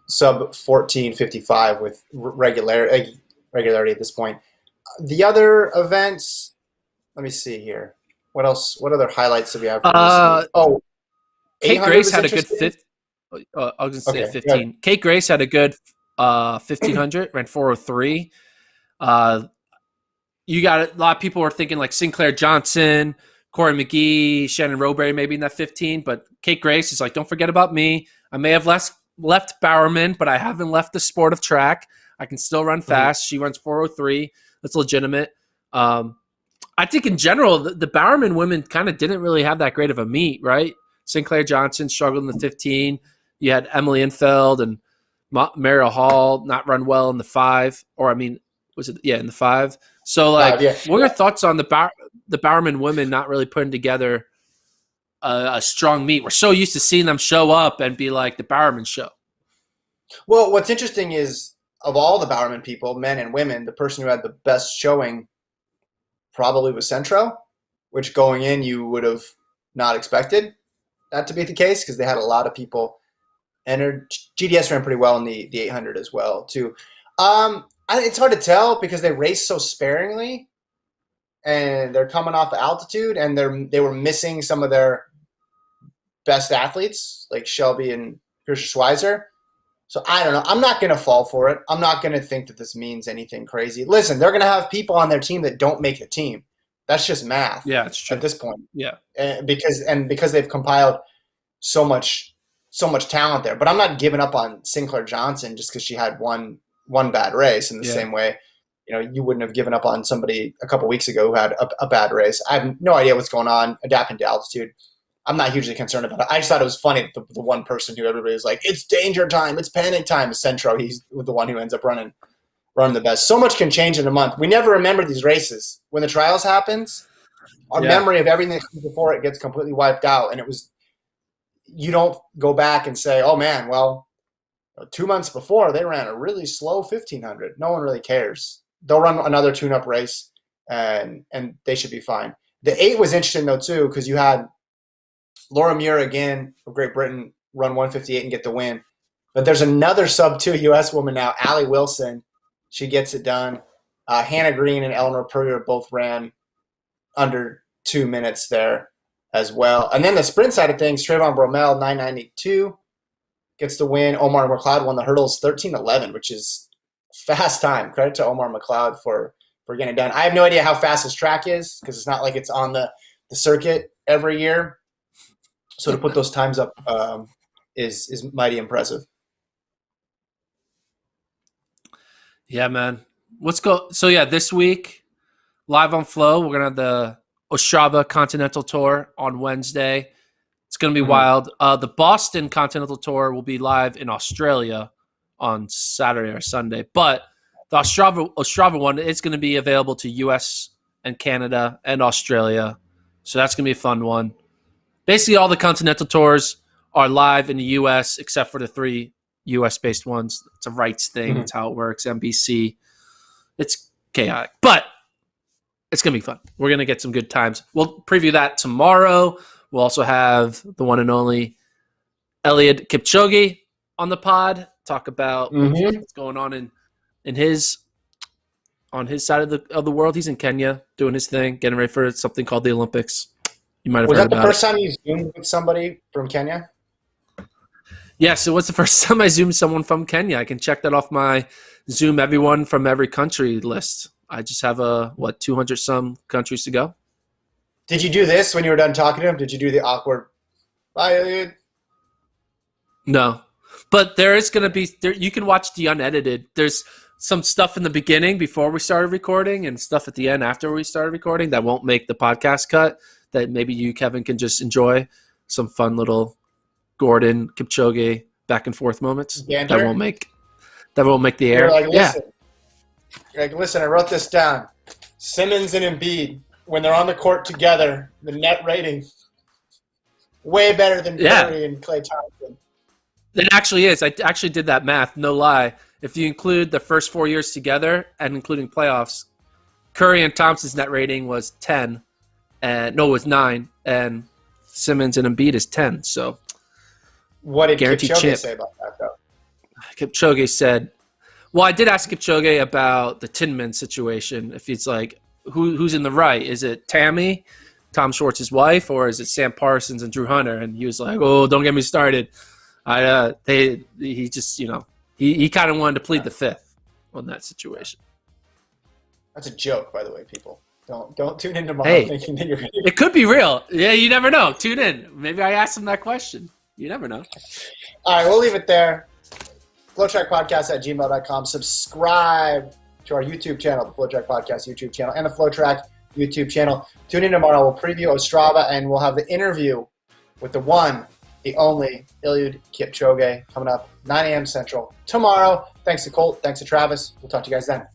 Speaker 1: 14:55 with regularity at this point. The other events, let me see here. What else? What other highlights do we have?
Speaker 2: Kate Grace had a good I was going to say 15. Kate Grace had a good 1500, ran 4:03. You got a lot of people were thinking like Sinclair Johnson, Corey McGee, Shannon Rowberry maybe in that 15, but Kate Grace is like, don't forget about me. I may have left Bowerman, but I haven't left the sport of track. I can still run fast. She runs 4:03. That's legitimate. I think in general, the Bowerman women kind of didn't really have that great of a meet, right? Sinclair Johnson struggled in the 15. You had Emily Infeld and Mariel Hall not run well in the 5, or I mean, was it? Yeah, in the 5. So, like, what are your thoughts on the Bowerman women not really putting together a strong meet? We're so used to seeing them show up and be like the Bowerman show.
Speaker 1: Well, what's interesting is of all the Bowerman people, men and women, the person who had the best showing probably was Centro, which going in you would have not expected that to be the case because they had a lot of people entered. GDS ran pretty well in the 800 as well too. It's hard to tell because they race so sparingly and they're coming off the altitude and they were missing some of their best athletes like Shelby and Kirsche Schweizer. So I don't know. I'm not going to fall for it. I'm not going to think that this means anything crazy. Listen, they're going to have people on their team that don't make the team. That's just math.
Speaker 2: Yeah, it's true.
Speaker 1: At this point.
Speaker 2: Yeah.
Speaker 1: Because they've compiled so much talent there. But I'm not giving up on Sinclair Johnson just because she had one bad race in the same way. You know, you wouldn't have given up on somebody a couple weeks ago who had a bad race. I have no idea what's going on, adapting to altitude. I'm not hugely concerned about it. I just thought it was funny that the one person who everybody was like, it's danger time, it's panic time, is Centro. He's the one who ends up running the best. So much can change in a month. We never remember these races. When the trials happens, our memory of everything that comes before it gets completely wiped out. And you don't go back and say, oh man, well, 2 months before they ran a really slow 1500. No one really cares. They'll run another tune-up race and they should be fine. The 8 was interesting though too because you had Laura Muir again of Great Britain run 1:58 and get the win. But there's another sub-2 U.S. woman now, Allie Wilson. She gets it done. Hannah Green and Eleanor Purrier both ran under 2 minutes there as well. And then the sprint side of things, Trayvon Bromell, 9:92, gets the win. Omar McLeod won the hurdles 13:11, which is fast time. Credit to Omar McLeod for getting it done. I have no idea how fast this track is because it's not like it's on the circuit every year. So to put those times up is mighty impressive.
Speaker 2: Yeah, man. Let's go. So yeah, this week, live on Flow, we're gonna have the Ostrava Continental Tour on Wednesday. It's going to be wild. The Boston Continental Tour will be live in Australia on Saturday or Sunday, but the Ostrava one is going to be available to US and Canada and Australia. So that's going to be a fun one. Basically, all the Continental Tours are live in the US except for the 3 US-based ones. It's a rights thing. It's how it works. NBC. It's chaotic, but it's going to be fun. We're going to get some good times. We'll preview that tomorrow. We'll also have the one and only Eliud Kipchoge on the pod. Talk about what's going on on his side of the world. He's in Kenya doing his thing, getting ready for something called the Olympics. You might have heard about it. Was that the
Speaker 1: first time you Zoomed with somebody from Kenya?
Speaker 2: Yes, it was the first time I Zoomed someone from Kenya. I can check that off my Zoom everyone from every country list. I just have 200 some countries to go.
Speaker 1: Did you do this when you were done talking to him? Did you do the awkward, bye, Eliud?
Speaker 2: No. But there is going to be – you can watch the unedited. There's some stuff in the beginning before we started recording and stuff at the end after we started recording that won't make the podcast cut that maybe you, Kevin, can just enjoy. Some fun little Gordon, Kipchoge back and forth moments that won't make the air.
Speaker 1: You're like, listen, I wrote this down. Simmons and Embiid, when they're on the court together, the net rating way better than Curry and Klay Thompson.
Speaker 2: It actually is. I actually did that math, no lie. If you include the first 4 years together and including playoffs, Curry and Thompson's net rating was 10. It was 9. And Simmons and Embiid is 10. So
Speaker 1: what did Kipchoge say about that, though?
Speaker 2: Kipchoge said, well, I did ask Kipchoge about the Tinman situation. If it's like, who's in the right? Is it Tammy, Tom Schwartz's wife, or is it Sam Parsons and Drew Hunter? And he was like, oh, don't get me started. He just, he kind of wanted to plead the fifth on that situation.
Speaker 1: That's a joke, by the way, people. Don't tune in tomorrow thinking that you're going to.
Speaker 2: It could be real. Yeah, you never know. Tune in. Maybe I asked him that question. You never know.
Speaker 1: All right, we'll leave it there. FloTrackPodcast@gmail.com. Subscribe to our YouTube channel, the FloTrack Podcast YouTube channel, and the FloTrack YouTube channel. Tune in tomorrow. We'll preview Ostrava, and we'll have the interview with the one, the only, Eliud Kipchoge coming up 9 a.m. Central tomorrow. Thanks to Colt. Thanks to Travis. We'll talk to you guys then.